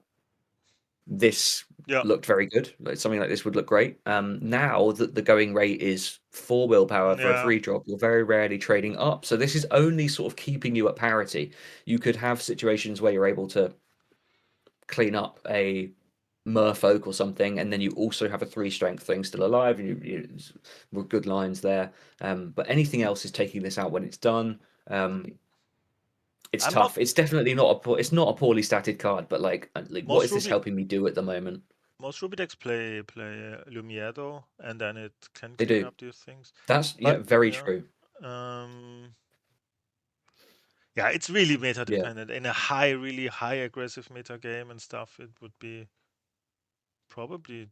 F: this
E: yeah.
F: looked very good. Like something like this would look great. Now that the going rate is 4 willpower for a
E: Yeah.
F: 3 drop, you're very rarely trading up. So this is only sort of keeping you at parity. You could have situations where you're able to clean up a merfolk or something, and then you also have a 3 strength thing still alive, and with good lines there. But anything else is taking this out when it's done. Um, it's
E: I'm not
F: tough. It's definitely it's not a poorly statted card, but like what
E: most
F: is this
E: Ruby
F: helping me do at the moment?
E: most Ruby decks play Lumiere though, and then it can
F: They
E: clean
F: do.
E: up these things.
F: That's yeah,
E: But
F: very
E: yeah.
F: true.
E: Um Yeah, it's really meta
F: Yeah.
E: dependent. In a really high aggressive meta game and stuff, it would be probably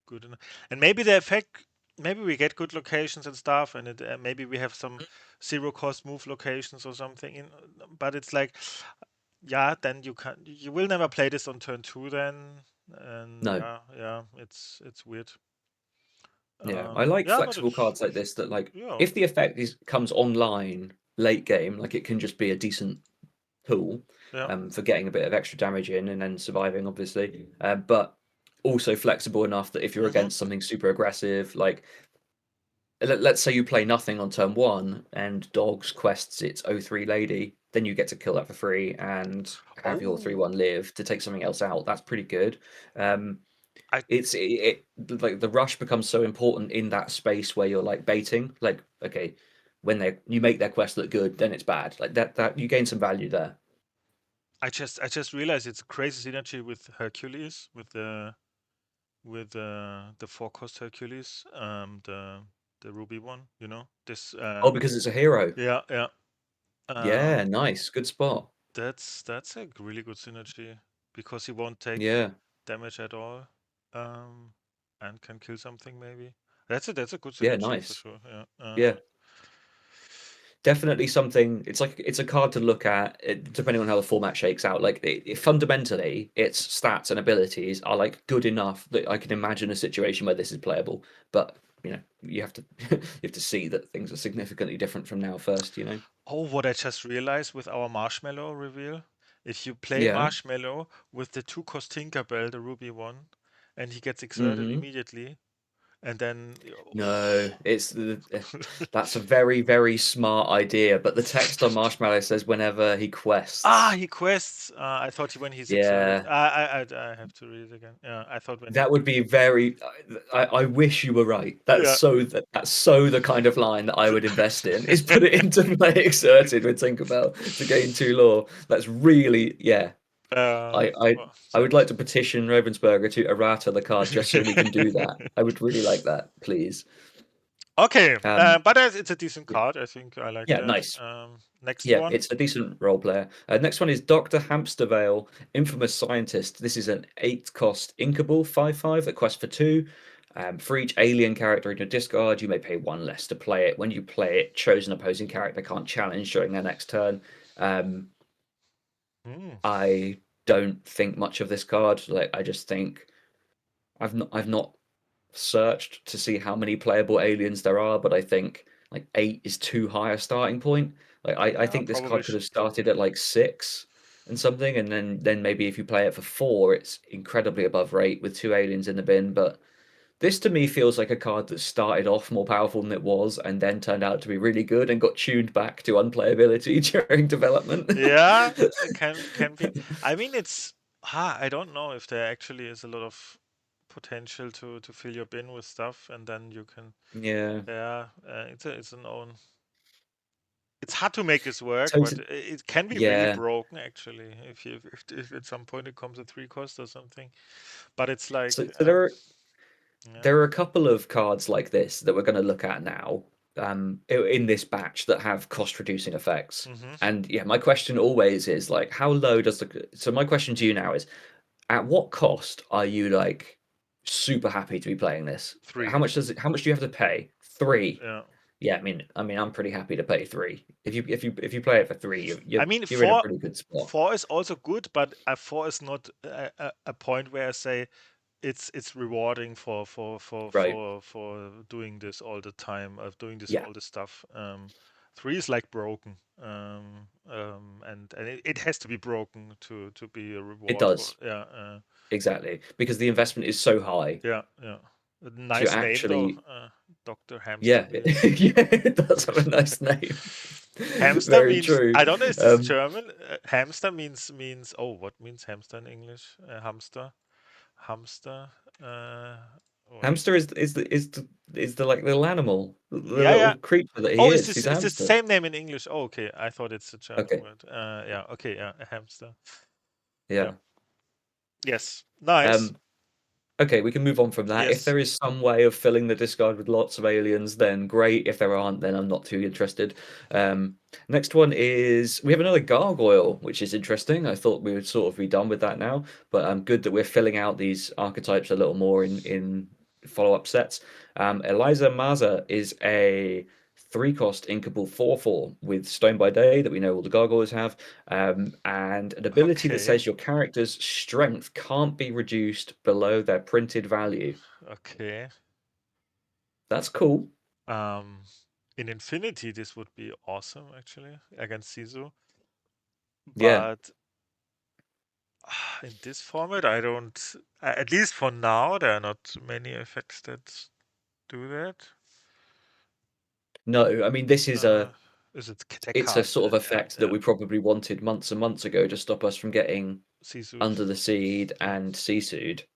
E: good enough. And maybe the effect, maybe we get good locations and stuff, and maybe we have some zero cost move locations or something. But it's like, yeah, then you will never play this on turn 2 then, and
F: No.
E: yeah, it's weird.
F: Yeah. I like
E: Yeah, but
F: flexible cards like this that like
E: yeah,
F: if the effect comes online late game, like it can just be a decent tool
E: yeah.
F: for getting a bit of extra damage in and then surviving, obviously. But also flexible enough that if you're
E: Mm-hmm.
F: against something super aggressive, like let's say you play nothing on turn 1 and Dogs quests its O3 Lady, then you get to kill that for free and have your
E: Oh,
F: 3/1 live to take something else out. That's pretty good. Um,
E: I
F: like the rush becomes so important in that space where you're like baiting. Like, okay, when you make their quest look good, then it's bad. Like that you gain some value there.
E: I just realized it's a crazy synergy with Hercules with the 4 cost Hercules, the Ruby one. This
F: Oh, because it's a hero.
E: yeah, yeah.
F: Yeah,
E: Um,
F: nice, good spot.
E: that's a really good synergy because he won't take
F: Yeah,
E: damage at all, um, and can kill something maybe. That's a good
F: yeah,
E: synergy for
F: nice.
E: sure. Yeah.
F: Yeah, definitely something. It's like it's a card to look at, depending on how the format shakes out. Like fundamentally, its stats and abilities are like good enough that I can imagine a situation where this is playable. But you have to you have to see that things are significantly different from now first.
E: Oh, what I just realized with our Marshmallow reveal. If you play
F: Yeah.
E: Marshmallow with the 2 cost Tinkerbell, the Ruby one, and he gets exerted
F: Hmm.
E: immediately, and then
F: No, that's a very, very smart idea. But the text on Marshmallow says whenever he quests.
E: he quests. I thought when he's exerted.
F: Yeah,
E: I have to read it again. Yeah, I thought when he.
F: that would be very. I wish you were right.
E: Yeah.
F: That's so the kind of line that I would invest in is put it into play exerted with Tinkerbell to gain 2 lore. That's really I I
E: Well,
F: I would
E: thanks.
F: like to petition Ravensburger to errata the card just so we can do that. I would really like that, please.
E: Okay,
F: Um,
E: but it's a decent
F: yeah,
E: card. I think I like
F: yeah,
E: that.
F: nice.
E: Next
F: Yeah,
E: one.
F: it's a decent role player. Next one is Dr. Hamstervale, infamous scientist. This is an 8-cost inkable 5/5 that quests for 2. For each alien character in your discard, you may pay 1 less to play it. When you play it, chosen opposing character can't challenge during their next turn.
E: Hmm.
F: I don't think much of this card. Like, I just think I've not searched to see how many playable aliens there are, but I think like 8 is too high a starting point. Like I
E: Yeah,
F: think this
E: probably,
F: card could have started
E: probably.
F: at like 6 and something, and then maybe if you play it for 4, it's incredibly above rate with 2 aliens in the bin. But this to me feels like a card that started off more powerful than it was, and then turned out to be really good and got tuned back to unplayability during development.
E: Yeah, it can be. I mean, I don't know if there actually is a lot of potential to fill your bin with stuff, and then you can.
F: Yeah.
E: Yeah, it's an own. It's hard to make this work,
F: So
E: but it can be really
F: yeah.
E: broken actually. If at some point it comes at 3 cost or something, but it's like
F: So
E: yeah.
F: there are a couple of cards like this that we're going to look at now, in this batch that have cost reducing effects.
E: Hmm.
F: And yeah, my question always is like, how low does the. So my question to you now is, at what cost are you like super happy to be playing this?
E: 3.
F: How much do you have to pay? 3.
E: Yeah.
F: Yeah, I mean, I'm pretty happy to pay 3. If you play it for 3,
E: I mean,
F: you're in a pretty good spot.
E: 4 is also good, but a 4 is not a point where I say it's rewarding
F: Right.
E: for doing this all the time, of doing this
F: Yeah.
E: all the stuff. 3 is like broken, and it has to be broken to be a
F: It
E: reward for.
F: does.
E: Yeah,
F: Exactly. Because the investment is so high
E: yeah. A
F: to
E: nice name though,
F: actually.
E: Dr.
F: Yeah,
E: Hamsterwheel.
F: yeah, it does have a nice name.
E: Hamster
F: Very
E: means,
F: true.
E: I don't know, is this German? Hamster means, oh, what means hamster in English? Hamster. Uh, what?
F: Hamster is the like little animal, the
E: Yeah, yeah.
F: little creature that he
E: Oh,
F: is. He's a
E: is this the
F: hamster.
E: same name in English? Oh, okay. I thought it's a German
F: Okay.
E: word. Yeah. Okay. Yeah, a hamster. Yeah.
F: Yeah.
E: Yes. Nice.
F: Um, Okay, we can move on from that. If
E: Yes.
F: there is some way of filling the discard with lots of aliens, then great. If there aren't, then I'm not too interested. Next one is we have another gargoyle, which is interesting. I thought we would sort of be done with that now, but good that we're filling out these archetypes a little more in follow-up sets. Eliza Maza is a 3-cost inkable 4/4 with Stone by Day that we know all the gargoyles have, and an ability that
E: Okay.
F: says your character's strength can't be reduced below their printed value.
E: Okay.
F: That's cool.
E: Um, in Infinity, this would be awesome actually against Sisu,
F: Yeah.
E: but in this format, I don't. At least for now, there are not many effects that do that.
F: No, I mean this is
E: Uh, is it deck
F: it's a
E: cards?
F: sort of
E: Yeah,
F: effect that
E: yeah.
F: we probably wanted months and months ago to stop us from getting
E: Sisu.
F: Under the Seed
E: Yeah.
F: and Seasued.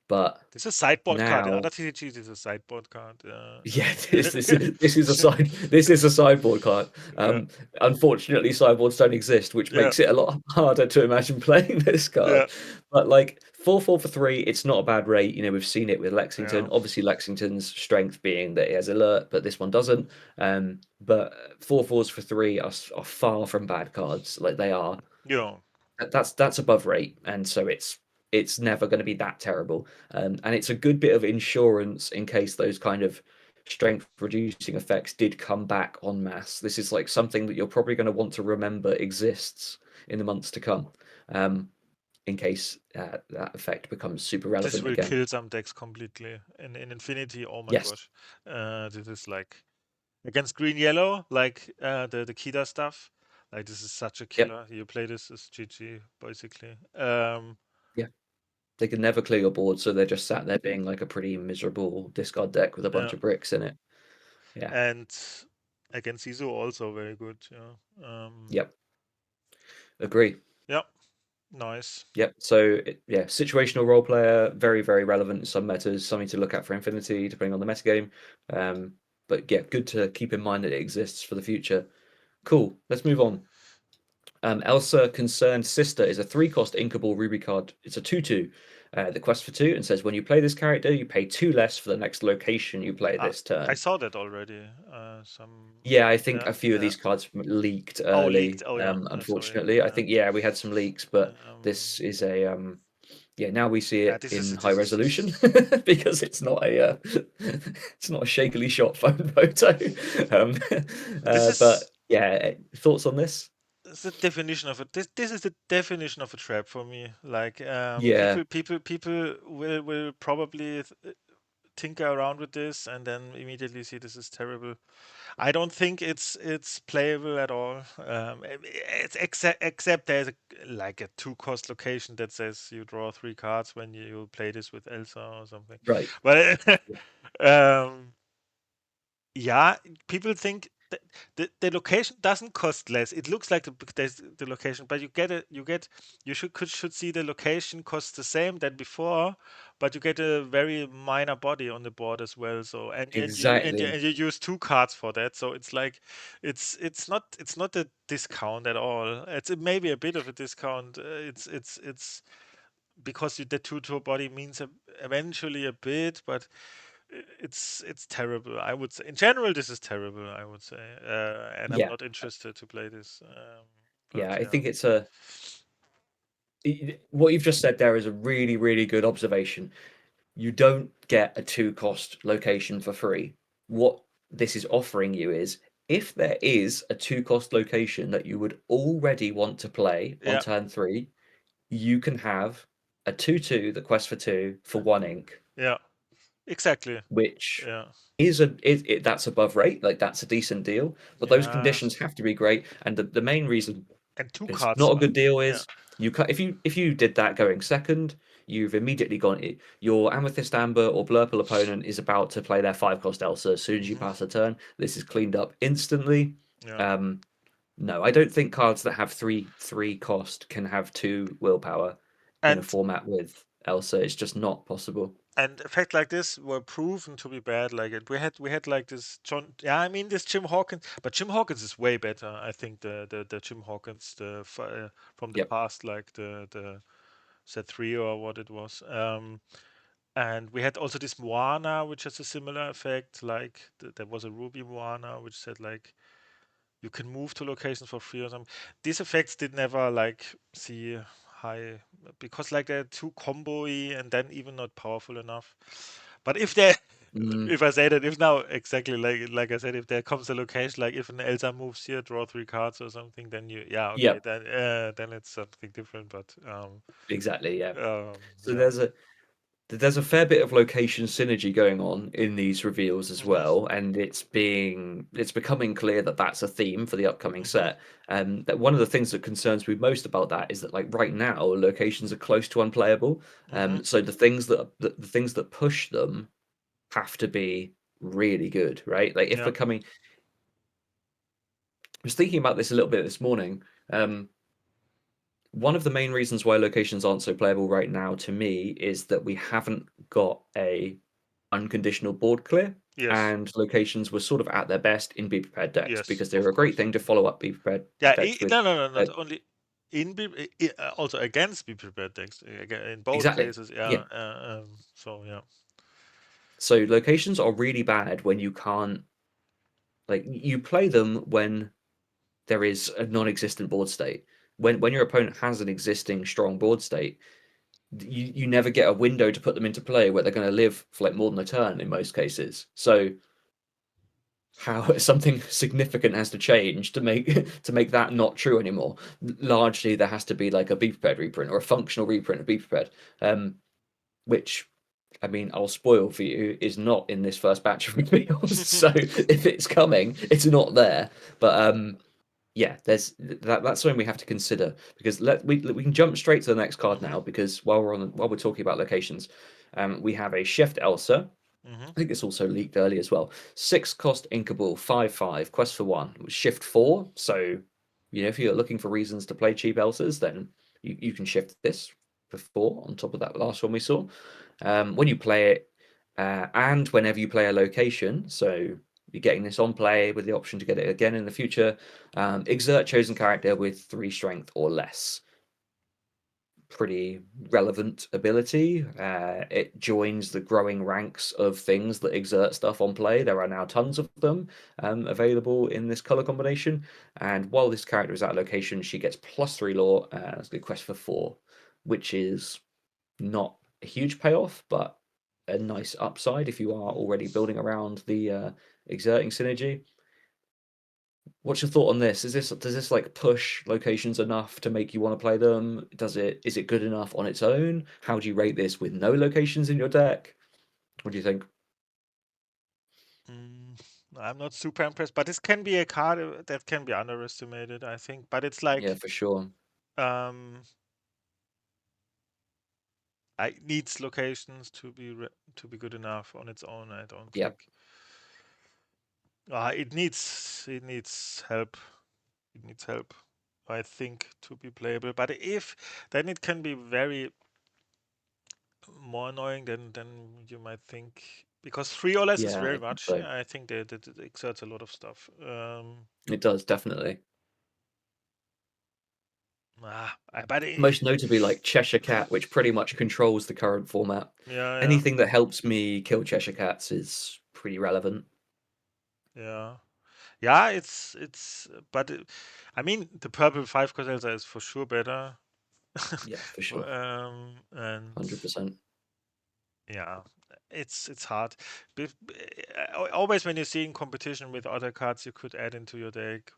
F: But
E: This is a sideboard card. In
F: now,
E: other TCGs, it's a sideboard card.
F: yeah, this is a sideboard card.
E: Yeah,
F: Unfortunately, sideboards don't exist, which
E: yeah,
F: makes it a lot harder to imagine playing this
E: yeah,
F: card. But like 4/4 for 3, it's not a bad rate. You know, we've seen it with Lexington.
E: yeah.
F: Obviously, Lexington's strength being that it has alert, but this one doesn't. But 4/4s for 3 are far from bad cards. Like they are.
E: Yeah.
F: That's above rate, and so it's never going to be that terrible. And it's a good bit of insurance in case those kind of strength reducing effects did come back en masse. This is like something that you're probably going to want to remember exists in the months to come, in case that effect becomes super
E: This
F: relevant
E: will
F: again.
E: kill some decks completely. In Infinity, oh my
F: Yes.
E: gosh. This is like against green yellow, like the Kida stuff. Like this is such a
F: Yep.
E: killer. You play this as GG basically.
F: Yeah. They can never clear your board, so they're just sat there being like a pretty miserable discard deck with a bunch
E: Yeah.
F: of bricks in it. Yeah.
E: And against Iso also very good. Yeah.
F: Yep. Agree.
E: Yep. Nice.
F: Yep. So yeah, situational role player, very, very relevant in some metas, something to look at for Infinity, depending on the metagame. But yeah, good to keep in mind that it exists for the future. Cool. Let's move on. Elsa Concerned Sister is a 3-cost inkable ruby card. It's a 2/2. The quest for 2 and says when you play this character, you pay 2 less for the next location you play this
E: I
F: turn.
E: saw that already.
F: Yeah, I think
E: Yeah,
F: a few of
E: yeah.
F: these cards leaked
E: Oh,
F: early.
E: leaked. Oh, yeah. Sorry.
F: Unfortunately, I think we had some leaks, but this is a now we see
E: Yeah,
F: it
E: this
F: in
E: is
F: high resolution because it's not a it's not a shakily shot phone photo.
E: this
F: But
E: is
F: yeah, thoughts on this?
E: the definition of it. This is the definition of a trap for me. Like
F: Yeah,
E: people will probably tinker around with this and then immediately see this is terrible. I don't think it's playable at all. It's except there's like a 2-cost location that says you draw 3 cards when you play this with Elsa or something.
F: right.
E: But um, yeah, people think that the location doesn't cost less. It looks like there's the location, but you should see the location costs the same than before, but you get a very minor body on the board as well. So
F: Exactly.
E: and you use 2 cards for that. So it's like it's not a discount at all. It's maybe a bit of a discount. It's because the two body means eventually a bit, but it's terrible. I would say in general this is terrible. I would say, and I'm
F: Yeah,
E: not interested to play this.
F: yeah.
E: But
F: I
E: yeah,
F: think it's a what you've just said there is a really, really good observation. You don't get a 2-cost location for free. What this is offering you is if there is a 2-cost location that you would already want to play on
E: yeah,
F: turn 3, you can have a 2/2 that quests for 2 for 1 ink,
E: yeah, exactly.
F: which
E: Yeah,
F: is that's above rate, like that's a decent deal. But those
E: yeah,
F: conditions have to be great, and the main reason
E: and two
F: it's
E: cards.
F: not a good deal
E: Yeah.
F: is if you did that going second, you've immediately gone your Amethyst Amber or Blurple opponent is about to play their 5-cost Elsa. As soon as you
E: Hmm.
F: pass a turn, this is cleaned up instantly.
E: Yeah.
F: No, I don't think cards that have three cost can have 2 willpower in a
E: And
F: format with Elsa. It's just not possible.
E: effects like this were proven to be bad. Like we had like this John. Yeah, I mean this Jim Hawkins, but Jim Hawkins is way better. I think the Jim Hawkins from the
F: Yep.
E: past, like the set 3 or what it was. And we had also this Moana, which has a similar effect. Like there was a Ruby Moana, which said like you can move to locations for free or something. These effects did never like see high because like they're too combo-y and then even not powerful enough. But if they,
F: Mm,
E: if I say that, if now exactly like I said, if there comes a location like if an Elsa moves here, draw 3 cards or something, then yeah, okay,
F: yep.
E: then it's something different. But
F: Exactly. Yeah. So
E: yeah.
F: there's a fair bit of location synergy going on in these reveals as
E: Hmm.
F: well, and it's becoming clear that that's a theme for the upcoming
E: Hmm.
F: set. That one of the things that concerns me most about that is that like right now locations are close to unplayable.
E: Hmm.
F: So the things that push them have to be really good, right? Like if
E: Yeah.
F: becoming I was thinking about this a little bit this morning. Um, One of the main reasons why locations aren't so playable right now to me is that we haven't got a unconditional board clear,
E: Yes.
F: and locations were sort of at their best in be prepared decks
E: Yes.
F: because they
E: Of
F: were a great
E: course.
F: thing to follow up be prepared
E: Yeah,
F: decks with.
E: no,
F: Uh,
E: not only also against be prepared decks in both
F: exactly.
E: cases.
F: Yeah.
E: Yeah. So yeah.
F: So locations are really bad when you can't like you play them when there is a non-existent board state. When your opponent has an existing strong board state, you never get a window to put them into play where they're going to live for like more than a turn in most cases. So how something significant has to change to make that not true anymore. Largely, there has to be like a be prepared reprint or a functional reprint of be prepared, which I mean, I'll spoil for you, is not in this first batch of reveals. So if it's coming, it's not there. But yeah, that's something we have to consider because we can jump straight to the next card
E: Mm-hmm.
F: now because while we're talking about locations, we have a Shift Elsa.
E: Mm-hmm.
F: I think it's also leaked early as well. 6 cost Inkable, 5/5, quest for 1, shift 4. So, if you're looking for reasons to play cheap Elsas, then you can shift this for 4 on top of that last one we saw. When you play it, and whenever you play a location, so you're getting this on play with the option to get it again in the future, exert chosen character with 3 strength or less. Pretty relevant ability. It joins the growing ranks of things that exert stuff on play. There are now tons of them available in this color combination. And while this character is at a location, she gets +3 lore. That's a good quest for 4, which is not a huge payoff, but a nice upside if you are already building around the exerting synergy. What's your thought on this? Does this like push locations enough to make you want to play them? Is it good enough on its own? How do you rate this with no locations in your deck? What do you think?
E: I'm not super impressed, but this can be a card that can be underestimated, I think. But it's
F: Yeah,
E: like
F: for sure.
E: um, it needs locations to be good enough on its own. I don't
F: Yeah.
E: think. It needs help. It needs help, I think, to be playable. But if then it can be very more annoying than you might think because 3 or less is
F: Yeah,
E: very
F: I think
E: much.
F: so.
E: Yeah, I think that it exerts a lot of stuff.
F: It does, definitely.
E: But
F: Most notably like Cheshire Cat, which pretty much controls the current format.
E: yeah, yeah,
F: Anything that helps me kill Cheshire Cats is pretty relevant.
E: yeah, yeah. But I mean, the purple 5 Corselza is for sure better.
F: Yeah, for sure.
E: And
F: 100%.
E: yeah, it's hard. Always when you're seeing competition with other cards, you could add into your deck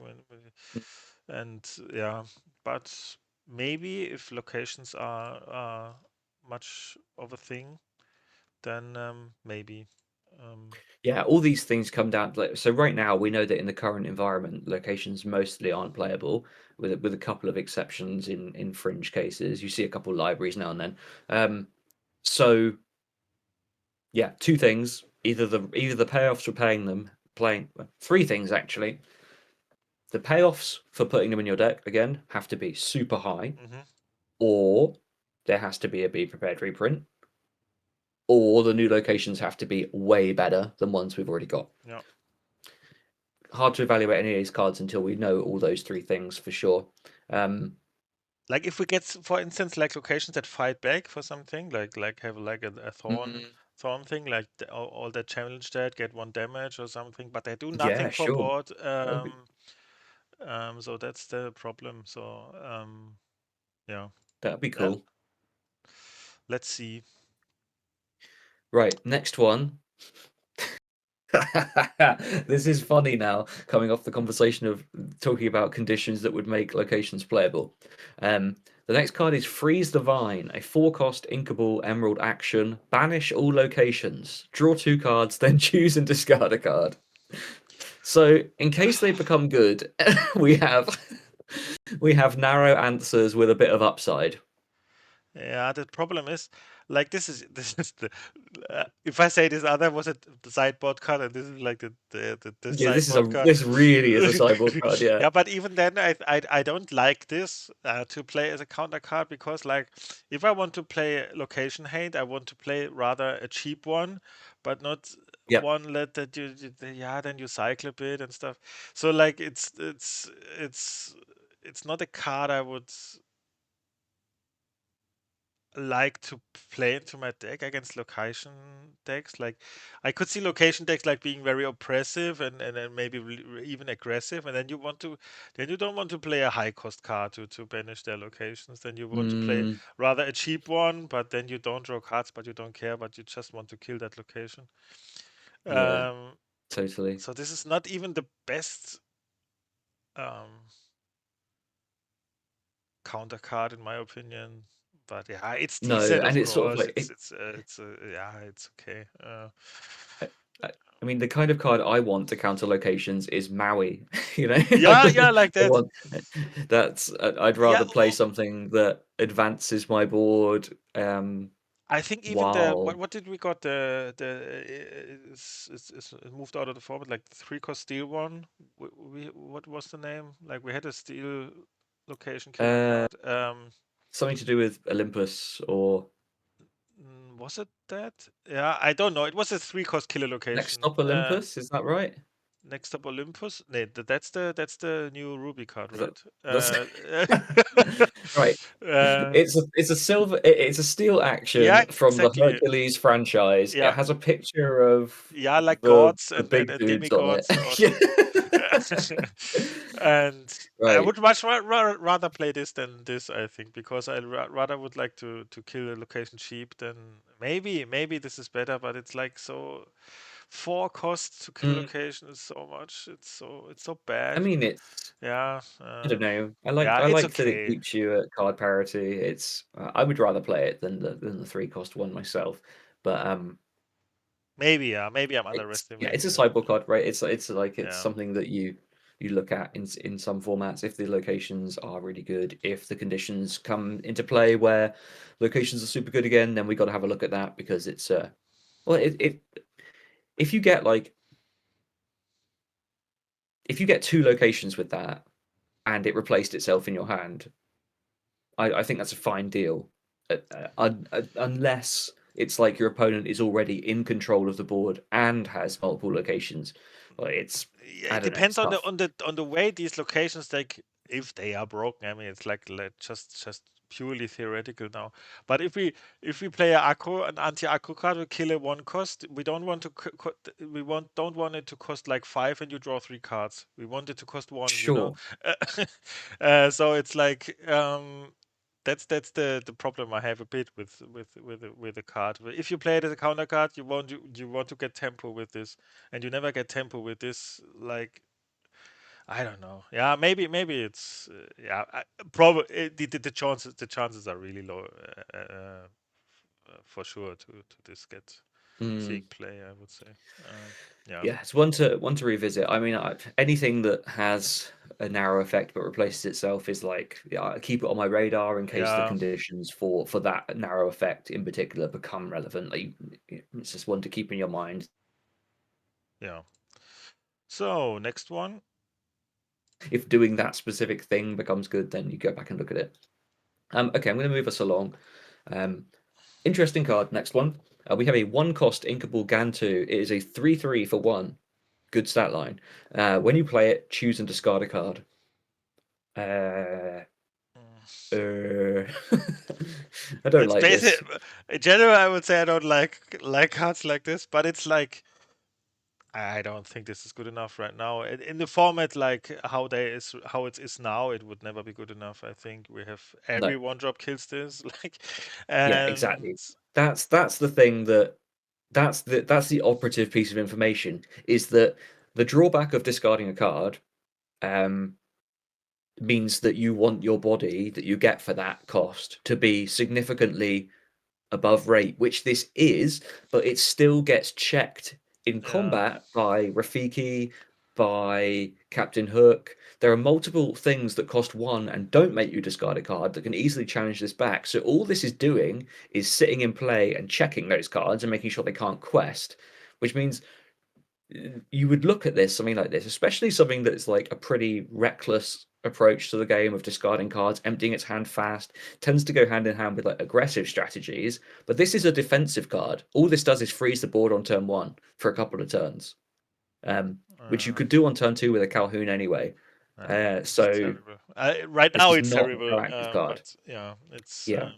E: and yeah, but maybe if locations are much of a thing, then maybe. Um,
F: Yeah, all these things come down so right now we know that in the current environment, locations mostly aren't playable, with a couple of exceptions in fringe cases. You see a couple libraries now and then. So yeah, two things. Either the payoffs for playing 3 things actually. The payoffs for putting them in your deck again have to be super high,
E: mhm,
F: or there has to be a be prepared reprint, or the new locations have to be way better than ones we've already got.
E: yeah.
F: Hard to evaluate any of these cards until we know all those 3 things for sure. Um,
E: Like if we get, for instance, like locations that fight back for something, like have like a
F: mm,
E: thorn thing, like all that challenge that get 1 damage or something, but they do nothing
F: yeah,
E: for
F: sure.
E: board.
F: That'd be
E: So that's the problem. So yeah,
F: that'd be
E: well,
F: cool.
E: let's see.
F: Right, next one. This is funny now, coming off the conversation of talking about conditions that would make locations playable. The next card is Freeze the Vine, a 4 cost inkable emerald action. Banish all locations. Draw 2 cards, then choose and discard a card. So, in case they become good, we have we have narrow answers with a bit of upside.
E: Yeah, the problem is like this is the if I say this other was it the sideboard card and this is like the
F: Yeah,
E: sideboard card.
F: this really is a sideboard card. Yeah.
E: Yeah, but even then I don't like this to play as a counter card because like if I want to play location hate, I want to play rather a cheap one, but not
F: Yep.
E: one that yeah, then you cycle a bit and stuff. So like it's not a card I would like to play into my deck against location decks. Like I could see location decks like being very oppressive and then maybe even aggressive, and then you don't want to play a high cost card to banish their locations. Then you want to play
F: Mm,
E: rather a cheap one, but then you don't draw cards, but you don't care, but you just want to kill that location.
F: yeah.
E: Um,
F: Totally.
E: so this is not even the best um, counter card in my opinion. But yeah, it's
F: No,
E: decent,
F: and
E: of
F: it's sort of
E: course.
F: like
E: It's yeah, it's okay.
F: I, I mean, the kind of card I want to counter locations is Maui. You know,
E: Yeah, like
F: I
E: that.
F: want that's. I'd
E: Yeah,
F: rather play something that advances my board.
E: I think even the
F: While
E: what did we got it's it moved out of the format like the 3-cost steel one. What was the name? Like we had a steel location killer
F: uh,
E: card.
F: something to do with Olympus or
E: Was it that? Yeah, I don't know. It was a 3-cost killer
F: Next
E: location.
F: Stop Olympus. Is that right?
E: Next up Olympus. No, that's the new Ruby card,
F: Is that
E: right?
F: that's right?
E: Uh,
F: It's a silver. It's a steel
E: yeah,
F: action from the
E: exactly.
F: Hercules franchise. It
E: Yeah,
F: has a picture of
E: yeah, like
F: the
E: gods
F: the
E: and,
F: big
E: and
F: dudes on
E: demigods
F: it.
E: awesome. And I
F: Right.
E: would much rather play this than this, I think, because I rather would like to kill a location cheap than maybe this is better, but it's like so 4 costs to kill a
F: Mm,
E: location is so much. It's so
F: I
E: bad.
F: mean, it's
E: Yeah,
F: I don't know.
E: yeah,
F: I
E: it's
F: like that it
E: okay.
F: keeps you at card parity. It's I would rather play it than the 3 cost one myself. But
E: Maybe I'm
F: it's yeah,
E: underestimating
F: it's a
E: it.
F: sideboard card, right? It's like it's
E: Yeah,
F: something that you look at in some formats if the locations are really good. If the conditions come into play where locations are super good again, then we got to have a look at that because it's well it if you get like if you get 2 locations with that and it replaced itself in your hand, I think that's a fine deal, unless it's like your opponent is already in control of the board and has multiple locations. Well, it's
E: yeah.
F: I
E: It
F: don't know,
E: depends
F: it's
E: on the
F: tough.
E: on the on the way these locations like if they are broken. I mean, it's like just purely theoretical now. But if we play an anti-aggro card, we kill a 1 cost. We don't want to we don't want it to cost like 5 and you draw 3 cards. We want it to cost 1.
F: Sure.
E: So it's like that's the problem I have a bit with the card. If you play it as a counter card, you want to get tempo with this, and you never get tempo with this. Like I don't know. Yeah, maybe it's yeah. Probably the chances are really low for sure to this get seeing
F: Mm.
E: play. I would say. Yeah,
F: Yeah, it's one to revisit. I mean, anything that has a narrow effect but replaces itself is like, yeah, I keep it on my radar in case the
E: yeah,
F: conditions for that narrow effect in particular become relevant. Like, it's just one to keep in your mind.
E: yeah. So next one.
F: If doing that specific thing becomes good, then you go back and look at it. Okay, I'm going to move us along. Um, interesting card. Next one. We have a 1 cost Inkable Gantu. It is a 3/3 for 1. Good stat line. When you play it, choose and discard a card. Uh, uh, I don't
E: It's
F: like
E: basic.
F: this.
E: In general, I would say I don't like cards like this, but it's like I don't think this is good enough right now. In the format like how it is now, it would never be good enough. I think we have
F: No.
E: every 1-drop kills this, like,
F: Yeah,
E: and
F: exactly. That's the thing that's the operative piece of information is that the drawback of discarding a card um means that you want your body that you get for that cost to be significantly above rate, which this is, but it still gets checked in
E: yeah,
F: combat by Rafiki, by Captain Hook. There are multiple things that cost 1 and don't make you discard a card that can easily challenge this back. So all this is doing is sitting in play and checking those cards and making sure they can't quest, which means you would look at this something like this, especially something that's like a pretty reckless approach to the game of discarding cards, emptying its hand fast, tends to go hand in hand with like aggressive strategies. But this is a defensive card. All this does is freeze the board on turn 1 for a couple of turns, which you
E: uh,
F: could do on turn 2 with a Calhoun anyway.
E: this is
F: So
E: terrible. Right
F: this
E: now
F: is
E: it's
F: not a
E: terrible,
F: proactive card.
E: but yeah, it's
F: Yeah,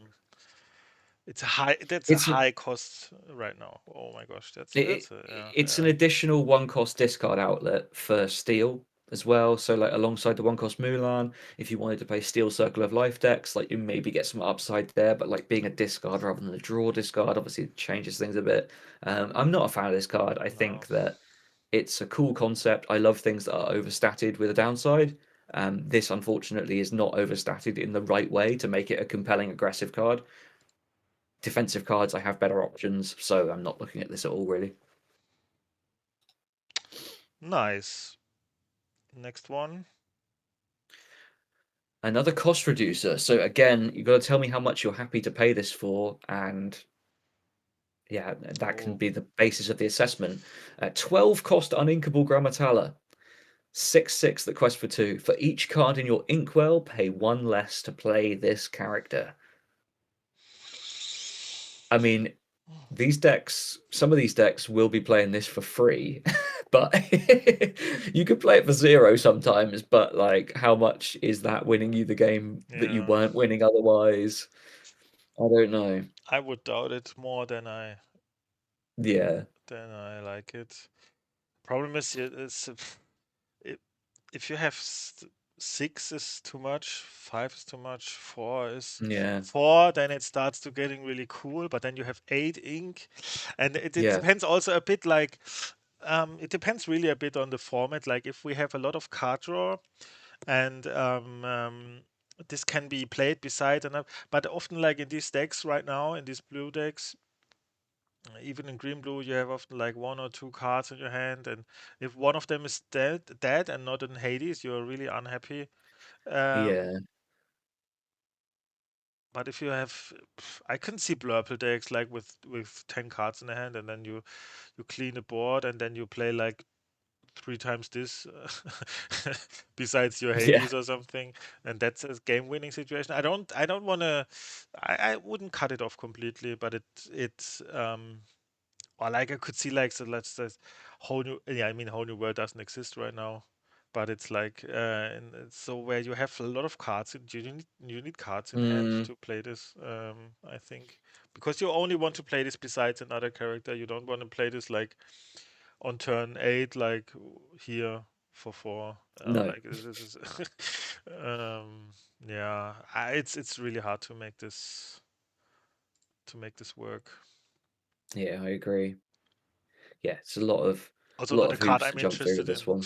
E: it's a high. That's a
F: it's
E: high cost right now. Oh my gosh,
F: It,
E: that's a yeah,
F: it's an
E: yeah.
F: additional 1 cost discard outlet for steel as well. So like alongside the 1 cost Mulan, if you wanted to play Steel Circle of Life decks, like you maybe get some upside there, but like being a discard rather than a draw discard obviously changes things a bit. I'm not a fan of this card. I
E: No.
F: think that it's a cool concept. I love things that are overstated with a downside. This unfortunately is not overstated in the right way to make it a compelling aggressive card. Defensive cards, I have better options, so I'm not looking at this at all really.
E: Nice. Next one.
F: Another cost reducer. So again, you've got to tell me how much you're happy to pay this for, and yeah, that can
E: Oh,
F: be the basis of the assessment. 12 cost uninkable Grammatala. 6/6 that quest for 2. For each card in your inkwell, pay 1 less to play this character. I mean, some of these decks will be playing this for free, but you could play it for 0 sometimes, but like how much is that winning you the game that you
E: yeah.
F: weren't winning otherwise? I don't know.
E: I would doubt it more
F: Yeah.
E: than I like it. Problem is if if you have 6 is too much, 5 is too much, 4 is
F: Yeah.
E: 4, then it starts to getting really cool. But then you have 8 ink, and it
F: Yeah.
E: depends also a bit like it depends really a bit on the format. Like if we have a lot of card draw, and this can be played beside another, but often like in these decks right now, in these blue decks, even in green blue, you have often like 1 or 2 cards in your hand, and if one of them is dead and not in Hades, you're really unhappy. Um,
F: Yeah.
E: but if you have, I can see blurple decks like with 10 cards in the hand, and then you clean the board, and then you play like 3 times this besides your
F: Yeah.
E: Hades or something, and that's a game-winning situation. I don't want to. I wouldn't cut it off completely, but or like I could see like, so let's say whole new, yeah, I mean whole new world doesn't exist right now, but it's like and so where you have a lot of cards, you need cards in hand
F: Mm,
E: to play this. I think because you only want to play this besides another character. You don't want to play this like on turn 8, like here for 4.
F: no.
E: Like this is um yeah, it's really hard to make this work.
F: Yeah, I agree. Yeah, it's a
E: Also
F: lot
E: not a
F: of
E: card
F: hoops
E: I'm
F: to jump through
E: interested
F: with this
E: in.
F: one.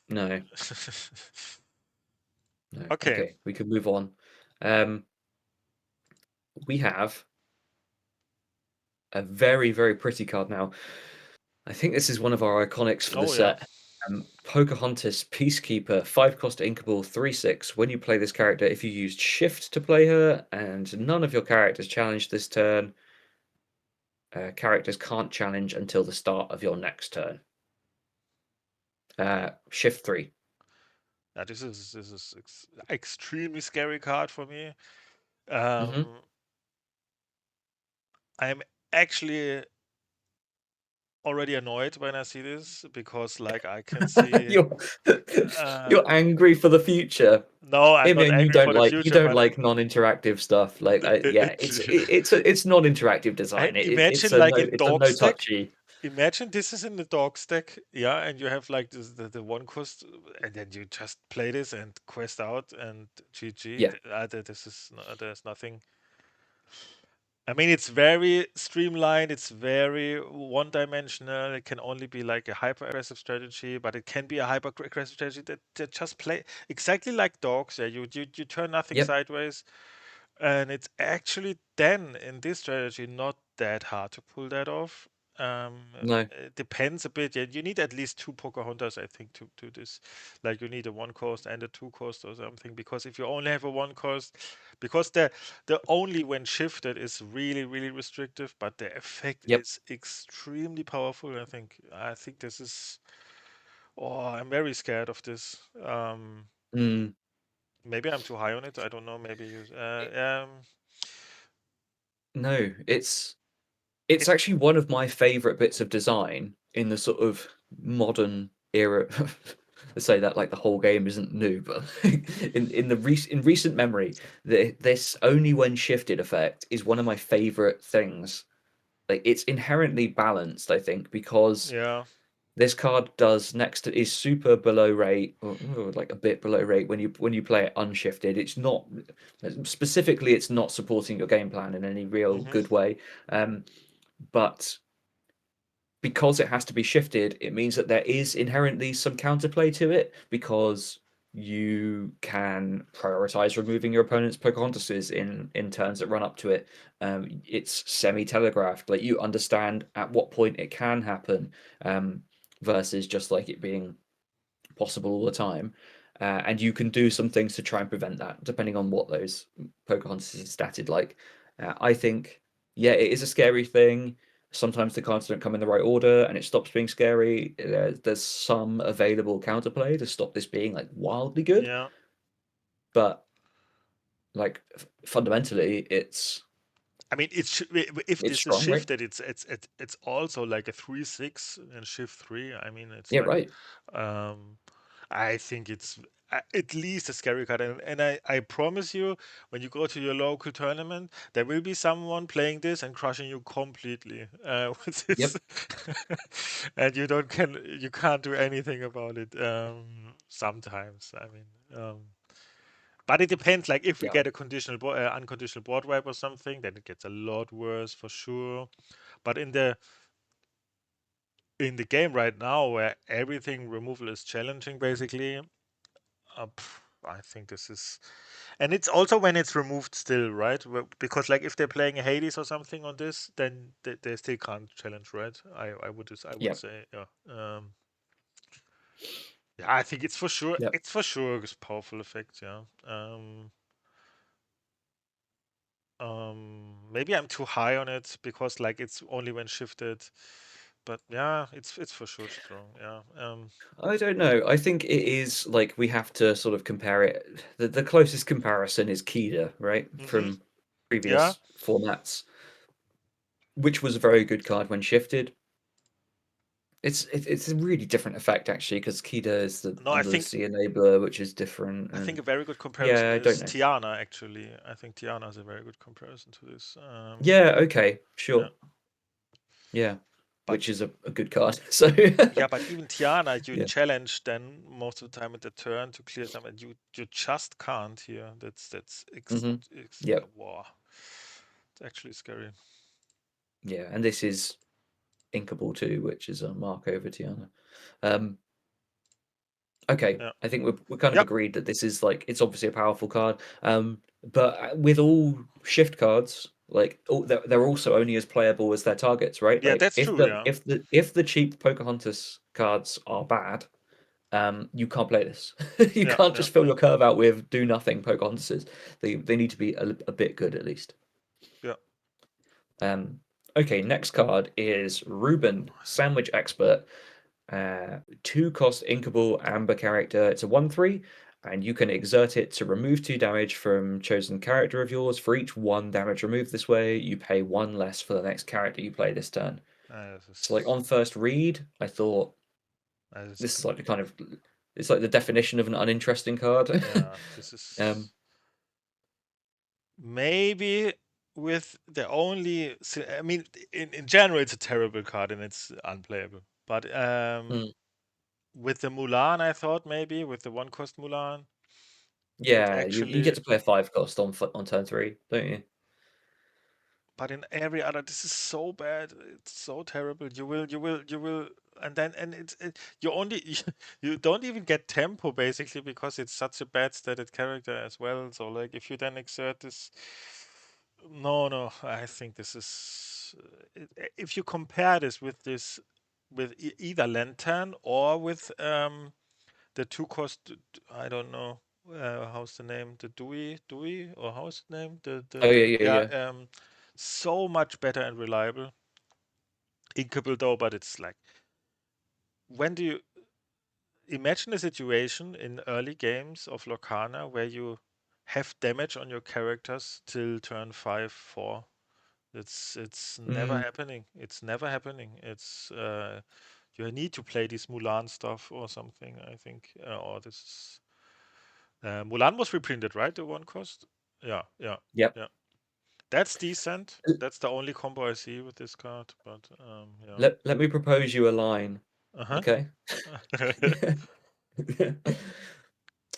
F: No. No.
E: Okay.
F: Okay, we can move on. Um, we have a very, very pretty card now. I think this is one of our iconics for the
E: Oh yeah.
F: set. Pocahontas, Peacekeeper, 5 cost inkable, 3/6. When you play this character, if you used Shift to play her and none of your characters challenged this turn, characters can't challenge until the start of your next turn. Shift 3.
E: Yeah, this is extremely scary card for me.
F: Hmm.
E: I'm actually already annoyed when I see this because like I can see
F: You're
E: uh
F: you're angry for the future.
E: no, I'm
F: I
E: not
F: mean,
E: angry for the
F: you
E: future,
F: don't
E: but
F: like non-interactive stuff. Like, yeah, it's non-interactive design. It's
E: imagine
F: a
E: like in
F: no
E: dog stack.
F: touchy.
E: Imagine this is in the dog stack, yeah, and you have like the one quest, and then you just play this and quest out and GG.
F: Yeah.
E: This is there's nothing. I mean, it's very streamlined. It's very one-dimensional. It can only be like a hyper-aggressive strategy, but it can be a hyper-aggressive strategy that just play exactly like dogs. Yeah, you turn nothing
F: Yep.
E: sideways, and it's actually then in this strategy not that hard to pull that off.
F: No.
E: It depends a bit. Yeah, you need at least 2 Pocahontas, I think, to do this. Like you need a one cost and a two cost or something. Because if you only have a one cost, because the only when shifted is really really restrictive, but the effect
F: Yep.
E: is extremely powerful. I think this is. Oh, I'm very scared of this.
F: Mm.
E: Maybe I'm too high on it. I don't know. Maybe you.
F: No, it's
E: It
F: actually one of my favorite bits of design in the sort of modern era. Let's say that like the whole game isn't new, but in recent memory, this only when shifted effect is one of my favorite things. Like it's inherently balanced, I think, because
E: Yeah.
F: this card does next to is super below rate, or like a bit below rate when you play it unshifted. It's not specifically it's not supporting your game plan in any real
E: Hmm.
F: good way. Um, but because it has to be shifted, it means that there is inherently some counterplay to it because you can prioritize removing your opponent's Pocahontases in turns that run up to it. It's semi-telegraphed, like you understand at what point it can happen. Um, versus just like it being possible all the time. And you can do some things to try and prevent that, depending on what those Pocahontas is statted like. I think, yeah, it is a scary thing. Sometimes the cards don't come in the right order, and it stops being scary. There's some available counterplay to stop this being like wildly good,
E: Yeah.
F: but like fundamentally,
E: I mean, if
F: it's
E: this is
F: strong, right?
E: shifted, it's also like a 3/6 and shift 3. I mean, it's
F: Yeah,
E: like,
F: right.
E: um, I think it's at least a scary card, and I promise you, when you go to your local tournament, there will be someone playing this and crushing you completely with this,
F: Yep.
E: and you can't do anything about it. Sometimes, I mean. But it depends. Like if we
F: Yeah.
E: get a unconditional board wipe or something, then it gets a lot worse for sure. But in the game right now, where everything removal is challenging, basically, I think this is, and it's also when it's removed still, right? Because like if they're playing a Hades or something on this, then they still can't challenge, right? I would
F: Yep.
E: say, yeah. Yeah, I think it's for sure.
F: Yep.
E: It's for sure a powerful effect. Yeah. Maybe I'm too high on it because like it's only when shifted, but yeah, it's for sure strong. Yeah.
F: I don't know. I think it is like we have to sort of compare it. The closest comparison is Kida, right?
E: Hmm.
F: From
E: Yeah.
F: previous formats, which was a very good card when shifted. It's a really different effect actually, because Kida is the
E: No,
F: under the sea enabler, which is different.
E: I think
F: And
E: a very good comparison
F: yeah, I don't
E: is
F: know.
E: Tiana. Actually, I think Tiana is a very good comparison to this.
F: Yeah, okay,
E: Yeah,
F: sure. Yeah,
E: but
F: which is a good card. So
E: yeah, but even Tiana, you
F: yeah.
E: challenge then most of the time at the turn to clear some, and you just can't here.
F: Hmm. Yeah,
E: wow. It's actually scary.
F: yeah, and this is inkable too, which is a mark over Tiana. Um, Okay,
E: Yeah.
F: I think we're kind of
E: Yep.
F: agreed that this is like it's obviously a powerful card. But with all shift cards, like they're also only as playable as their targets, right?
E: Yeah,
F: Like
E: that's true. Yeah.
F: if the cheap Pocahontas cards are bad, you can't play this. You
E: Yeah.
F: can't
E: Yeah.
F: just fill
E: Yeah.
F: your curve out with do nothing Pocahontases. They need to be a bit good at least.
E: Yeah.
F: Um, okay, next card is Ruben, Sandwich Expert. 2 cost inkable amber character. It's a 1/3, and you can exert it to remove 2 damage from chosen character of yours. For each 1 damage removed this way, you pay 1 less for the next character you play this turn.
E: This
F: So, like
E: is
F: on first read, I thought
E: this is
F: this is like the
E: complete.
F: kind of it's like the definition of an uninteresting card.
E: Yeah, this
F: um,
E: is maybe with the only. I mean, in general, it's a terrible card and it's unplayable. But
F: mm,
E: with the Mulan, I thought maybe with the one cost Mulan, it
F: yeah, you get
E: actually.
F: to play a 5 cost on turn 3, don't you?
E: But in every other, this is so bad. It's so terrible. You will, and you only you don't even get tempo basically because it's such a bad stated character as well. So like if you then exert this, no, I think this is if you compare this with with either Lantern or with the 2 cost. I don't know how's the name, the Dewey, or how's the name,
F: Oh yeah, yeah,
E: yeah,
F: yeah.
E: so much better and reliable. Inkable though, but it's like, when do you imagine a situation in early games of Lorcana where you have damage on your characters till turn 5, 4? It's never
F: Mm,
E: happening. It's never happening. It's you need to play this Mulan stuff or something, I think, or this. Mulan was reprinted, right? The one cost. Yeah, yeah,
F: yep.
E: yeah. That's decent. That's the only combo I see with this card. But yeah.
F: Let me propose you a line,
E: Uh huh.
F: okay?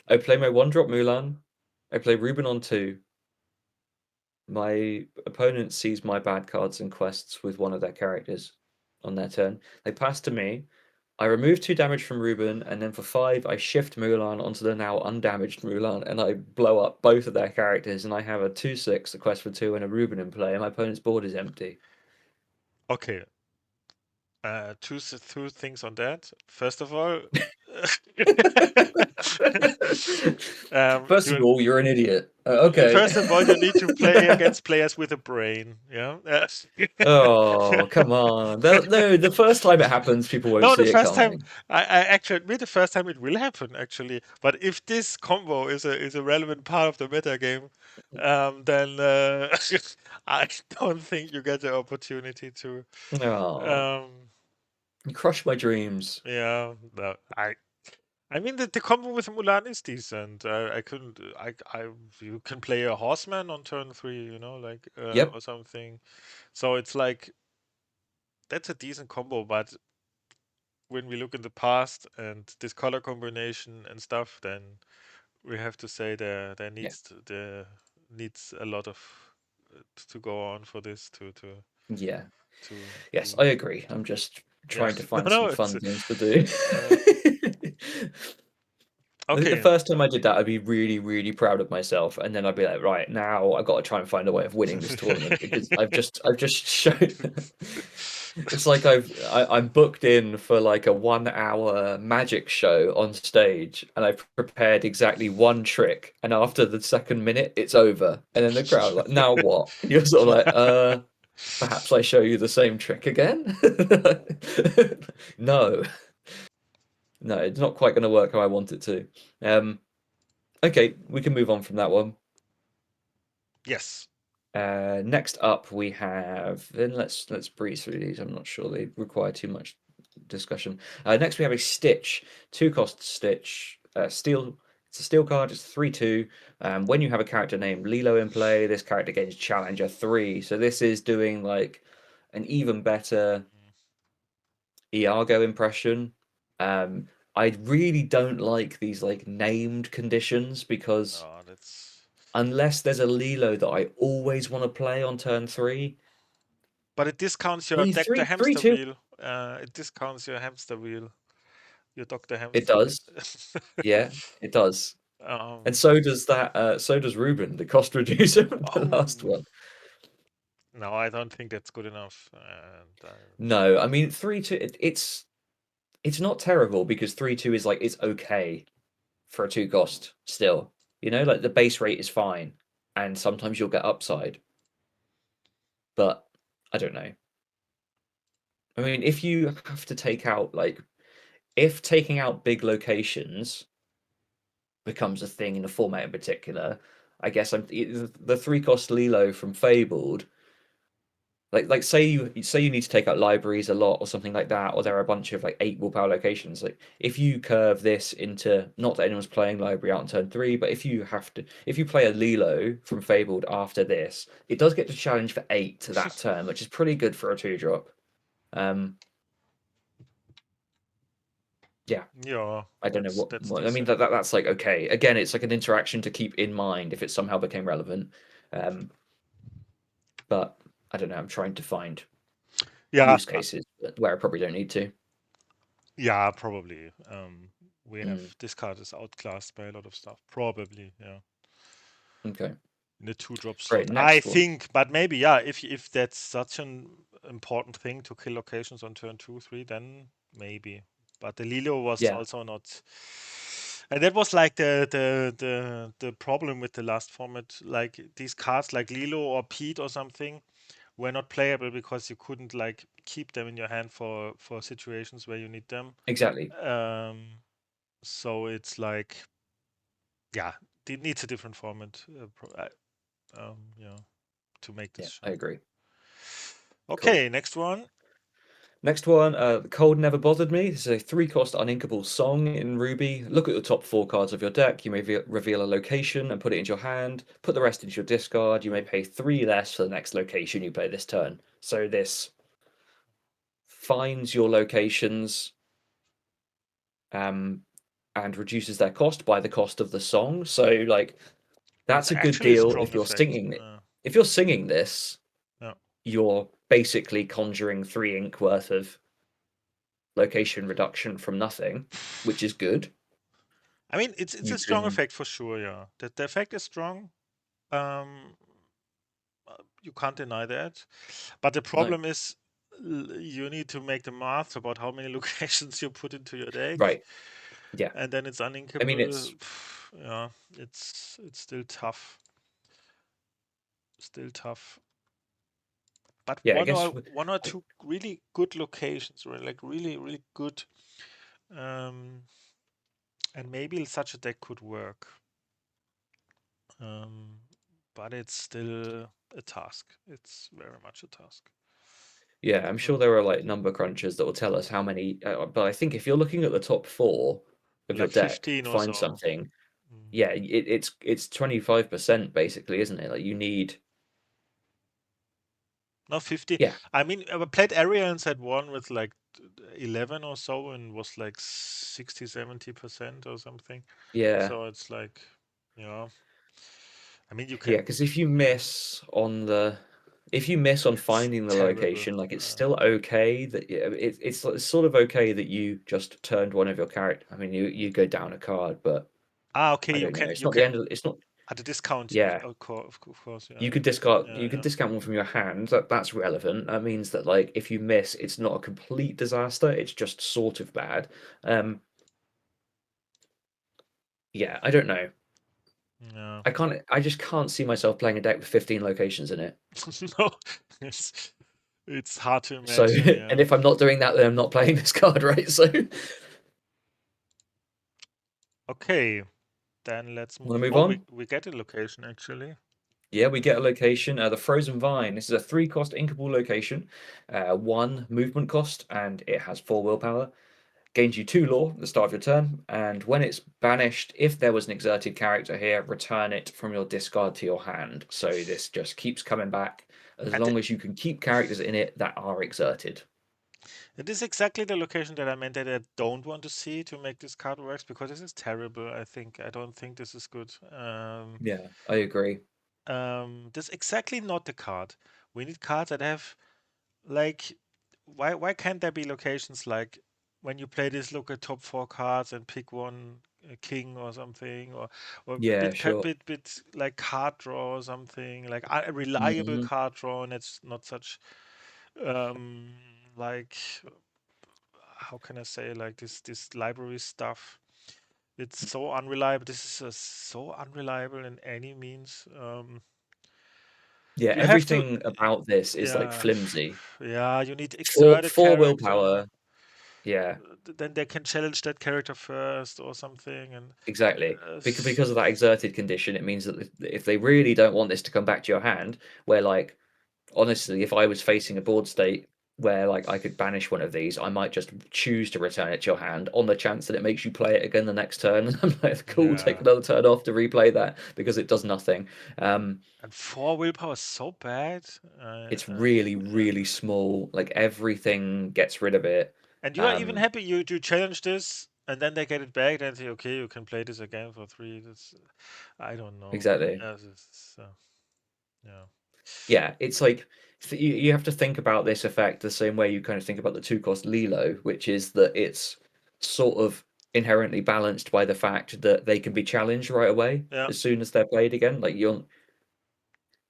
F: I play my 1-drop Mulan. I play Ruben on 2. My opponent sees my bad cards and quests with one of their characters on their turn. They pass to me. I remove 2 damage from Ruben, and then for 5, I shift Mulan onto the now undamaged Mulan, and I blow up both of their characters, and I have a 2/6, a quest for 2, and a Ruben in play, and my opponent's board is empty.
E: Okay. Two things on that. First of all,
F: First of all, you're an idiot. Okay.
E: first of all, you need to play against players with a brain. Yeah.
F: Oh, come on. No, the first time it happens, people won't
E: No,
F: see
E: the
F: it
E: first time
F: coming.
E: I actually admit the first time it will happen actually. But if this combo is a relevant part of the meta game, then I don't think you get the opportunity to.
F: Oh,
E: Um,
F: you crushed my dreams.
E: yeah, no, I mean the combo with Mulan is decent. I couldn't. You can play a horseman on turn 3, like
F: Yep.
E: or something. So it's like that's a decent combo, but when we look in the past and this color combination and stuff, then we have to say
F: Yeah.
E: there needs a lot of to go on for this
F: Yeah.
E: to
F: Yes,
E: be
F: I agree. I'm just
E: yeah.
F: trying to
E: No,
F: find some
E: no, it's
F: fun things to do.
E: uh,
F: I think the
E: okay.
F: first time I did that, I'd be really, really proud of myself, and then I'd be like, right, now I've got to try and find a way of winning this tournament because I've just shown. It's like I'm booked in for like a 1 hour magic show on stage, and I've prepared exactly one trick, and after the second minute, it's over, and then the crowd are like, now what? And you're sort of like, perhaps I show you the same trick again. No, no, it's not quite going to work how I want it to. Okay, we can move on from that one.
E: Yes.
F: Next up, we have. Then let's breeze through these. I'm not sure they require too much discussion. Next, we have a Stitch, 2-cost Stitch. Steel. It's a steel card. It's 3/2. When you have a character named Lilo in play, this character gains Challenger 3. So this is doing like an even better Iago impression. I really don't like these like named conditions because
E: No, that's.
F: unless there's a Lilo that I always want to play on turn 3.
E: But it discounts
F: I
E: your
F: mean,
E: deck the
F: three,
E: hamster
F: two.
E: wheel. It discounts your hamster wheel. Your Dr.
F: It
E: Hamster
F: does.
E: wheel.
F: Yeah, it does.
E: um,
F: And so does that. So does Ruben, the cost reducer, the last
E: oh
F: one.
E: no, I don't think that's good enough. And
F: No, I mean 3/2. It's not terrible because 3/2 is like it's okay for a 2-cost still. You know, like the base rate is fine, and sometimes you'll get upside. But I don't know. I mean, if you have to take out like if taking out big locations becomes a thing in the format in particular, I guess the 3-cost Lilo from Fabled. Like say you need to take out libraries a lot or something like that, or there are a bunch of like 8 willpower locations. Like if you curve this into not that anyone's playing library out on turn 3, but if you play a Lilo from Fabled after this, it does get to challenge for 8 to that turn, which is pretty good for a 2-drop. Yeah,
E: yeah,
F: I don't know
E: that's
F: what I mean.
E: decent.
F: That's like okay. Again, it's like an interaction to keep in mind if it somehow became relevant. But I don't know. I'm trying to find
E: Yeah,
F: use cases where I probably don't need to.
E: yeah, probably. We have
F: Mm,
E: this card is outclassed by a lot of stuff. Probably, yeah.
F: okay,
E: In the 2-drop
F: great.
E: slot, I
F: Next one.
E: think, but maybe, yeah. If that's such an important thing to kill locations on turn 2, 3, then maybe. But the Lilo was
F: Yeah,
E: also not. And that was like the problem with the last format. Like these cards, like Lilo or Pete or something, were not playable because you couldn't like keep them in your hand for situations where you need them.
F: exactly.
E: Um, so it's like, yeah, it needs a different format. Yeah, to make this
F: Yeah, I
E: shine.
F: agree. Cool.
E: Okay, next one.
F: Next one, The Cold Never Bothered Me. This is a 3-cost uninkable song in Ruby. Look at the top 4 cards of your deck. You may reveal a location and put it into your hand. Put the rest into your discard. You may pay 3 less for the next location you play this turn. So this finds your locations um, and reduces their cost by the cost of the song. So like
E: It's
F: that's a good
E: actually a
F: deal
E: strong
F: if you're
E: effect.
F: singing it. If you're singing this,
E: Yeah.
F: you're basically conjuring 3 ink worth of location reduction from nothing, which is good.
E: I mean, it's
F: You
E: a strong
F: can,
E: effect for sure. Yeah, the effect is strong. Um, you can't deny that. But the
F: no,
E: problem is you need to make the math about how many locations you put into your deck,
F: Right. Yeah.
E: and then it's
F: I mean,
E: uninkable. Yeah, it's still tough. Still tough. But
F: yeah. I
E: one
F: guess
E: or two really good locations, like really good, and maybe such a deck could work. But it's still a task. It's very much a task.
F: yeah, I'm sure there are like number crunchers that will tell us how many. But I think if you're looking at the top 4 of your
E: Like
F: deck,
E: 15 or
F: find
E: so.
F: something. Yeah, it's 25% basically, isn't it? Like you need.
E: No, 50.
F: Yeah.
E: I mean, I played Arians at one with like 11 or so and was like 60, 70% or something.
F: Yeah.
E: So it's like, you know, I mean, you
F: Yeah,
E: can.
F: because if you miss on
E: It's
F: finding the
E: terrible.
F: location, like it's still okay that it's sort of okay that you just turned one of your character. I mean, you go down a card, but
E: Okay,
F: I
E: you
F: don't know.
E: can,
F: It's not the end of. It's not.
E: at a discount,
F: Yeah,
E: of course, yeah.
F: you could discard.
E: Yeah,
F: You could
E: yeah.
F: discount one from your hand. That's relevant. That means that like if you miss, it's not a complete disaster. It's just sort of bad. Um, yeah, I don't know.
E: Yeah.
F: I can't. I just can't see myself playing a deck with 15 locations in it.
E: No, it's hard to
F: So,
E: imagine,
F: and
E: yeah.
F: if I'm not doing that, then I'm not playing this card, right? So,
E: Okay, then let's
F: want
E: move.
F: to move
E: Oh,
F: on?
E: we get a location actually.
F: Yeah, we get a location, the Frozen Vine. This is a 3-cost inkable location, 1 movement cost, and it has 4 willpower. Gains you 2 lore at the start of your turn, and when it's banished, if there was an exerted character here, return it from your discard to your hand. So this just keeps coming back as
E: And
F: long as you can keep characters in it that are exerted.
E: it is exactly the location that I meant that I don't want to see to make this card works because this is terrible. I don't think this is good.
F: Yeah, I agree.
E: This is exactly not the card. We need cards that have like why can't there be locations like when you play this, look at top 4 cards and pick one king or something, or a
F: Yeah, sure.
E: bit like card draw or something like a reliable
F: Mhm.
E: card draw, and it's not such um like how can I say, like this library stuff. It's so unreliable. This is so unreliable in any means.
F: Yeah,
E: You have to,
F: everything about this is like
E: yeah,
F: flimsy.
E: yeah. You need
F: Four
E: exerted
F: four
E: character.
F: willpower. Yeah,
E: Then they can challenge that character first or something, and
F: exactly.
E: s-
F: Because of that exerted condition, it means that if they really don't want this to come back to your hand, where like honestly, if I was facing a board state where like I could banish one of these, I might just choose to return it to your hand on the chance that it makes you play it again the next turn. And I'm like, cool, take
E: yeah.
F: another turn off to replay that because it does nothing.
E: And 4 willpower is so bad.
F: It's
E: Uh,
F: really,
E: uh,
F: really small. Like everything gets rid of it.
E: and you are even
F: Um,
E: happy you challenge this, and then they get it back. Then say, okay, you can play this again for 3. That's, I don't know.
F: exactly.
E: Yeah, yeah.
F: Yeah, it's like you have to think about this effect the same way you kind of think about the 2-cost Lilo, which is that it's sort of inherently balanced by the fact that they can be challenged right away
E: Yeah,
F: as soon as they're played again. Like you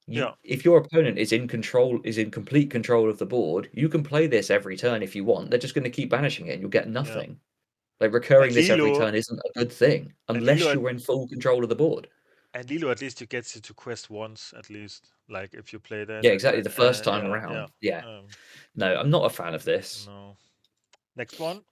E: yeah,
F: if your opponent is in control, is in complete control of the board, you can play this every turn if you want. They're just going to keep banishing it and you'll get
E: yeah.
F: nothing. Like
E: And
F: recurring this every
E: Lilo,
F: turn isn't a good thing
E: and Lilo,
F: unless you're in full control of the board.
E: at least you get you to quest once at least. Like if you play that,
F: Yeah, exactly. The first time
E: yeah, yeah.
F: around. Yeah.
E: Um,
F: No, I'm not a fan of this.
E: no. Next one.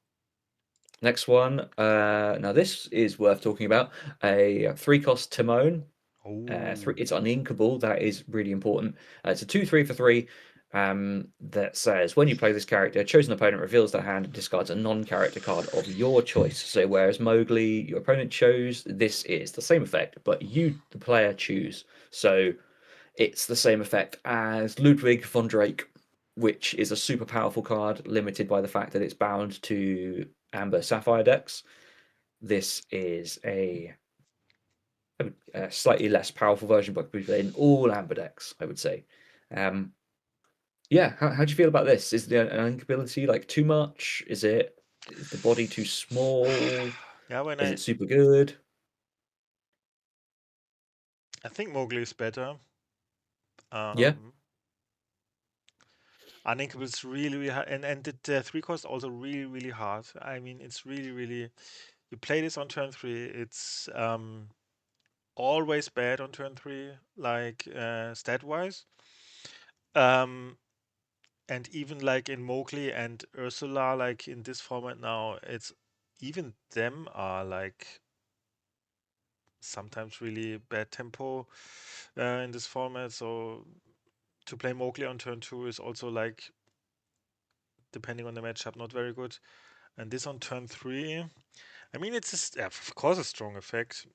F: Next one. Now this is worth talking about. A 3-cost Timon.
E: Oh,
F: It's uninkable. That is really important. It's a 2/3 for 3. That says when you play this character, chosen opponent reveals their hand and discards a non-character card of your choice. So whereas Mowgli, your opponent chose, this is the same effect, but you, the player, choose. So it's the same effect as Ludwig von Drake, which is a super powerful card, limited by the fact that it's bound to Amber Sapphire decks. This is a slightly less powerful version, but could be played in all Amber decks, I would say. Um, yeah, how do you feel about this? Is the unlinkability like too much? Is the body too small?
E: yeah. When
F: Is it super good?
E: I think Mowgli is better.
F: Yeah,
E: Um, Uninkable is really, really hard, and the 3 cost also really, really hard. I mean, it's really, really. You play this on turn 3. It's always bad on turn 3, like stat wise. Um, and even like in Mowgli and Ursula, like in this format now, it's even them are like sometimes really bad tempo in this format. So to play Mowgli on turn 2 is also like, depending on the matchup, not very good. And this on turn 3, I mean, yeah, of course a strong effect.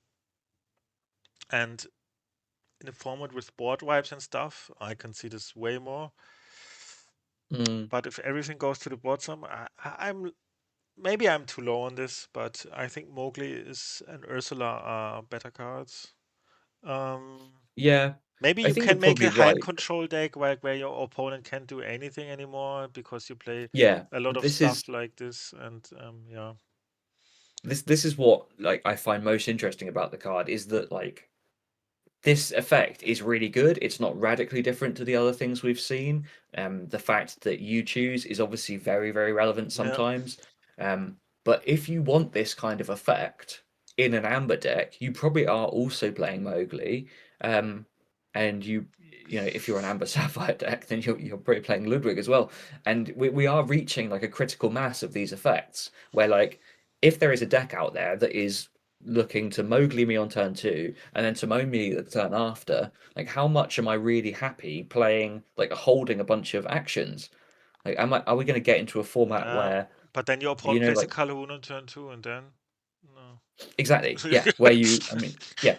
E: And in a format with board wipes and stuff, I can see this way more.
F: Mm.
E: But if everything goes to the bottom, I'm maybe I'm too low on this, but I think Mowgli is and Ursula are better cards. Um,
F: Yeah,
E: Maybe
F: I
E: you
F: think you're
E: can make
F: probably
E: a hand
F: right.
E: control deck where your opponent can't do anything anymore because you play
F: Yeah,
E: a lot
F: but
E: of stuff like this, and yeah.
F: this is what like I find most interesting about the card is that like this effect is really good. It's not radically different to the other things we've seen. The fact that you choose is obviously very, very relevant
E: Yeah.
F: sometimes. But if you want this kind of effect in an amber deck, you probably are also playing Mowgli. Um, and you know, if you're an amber sapphire deck, then you're probably playing Ludwig as well. And we are reaching like a critical mass of these effects where like if there is a deck out there that is looking to Mowgli me on turn 2 and then to mow me the turn after, like how much am I really happy playing like holding a bunch of actions? Like are we going to get into a format where
E: But then your
F: you
E: opponent
F: know
E: plays a
F: like
E: Calhoun on turn 2, and then no.
F: exactly, yeah, where you I mean, yeah.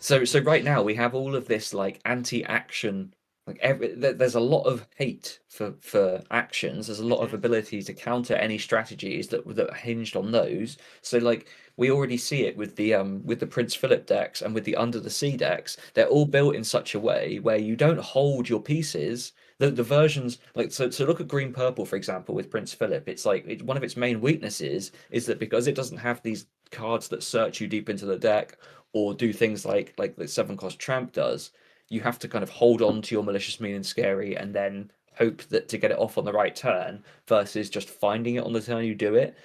F: So right now we have all of this like anti-action, like there's a lot of hate for actions. There's a lot of
E: Mhm.
F: ability to counter any strategies that are hinged on those. So like we already see it with the Prince Philip decks and with the Under the Sea decks. They're all built in such a way where you don't hold your pieces. The versions like so look at green purple for example with Prince Philip. It's like one of its main weaknesses is that because it doesn't have these cards that search you deep into the deck or do things like the 7 cost tramp does, you have to kind of hold on to your malicious mean and scary and then hope that to get it off on the right turn versus just finding it on the turn you do it.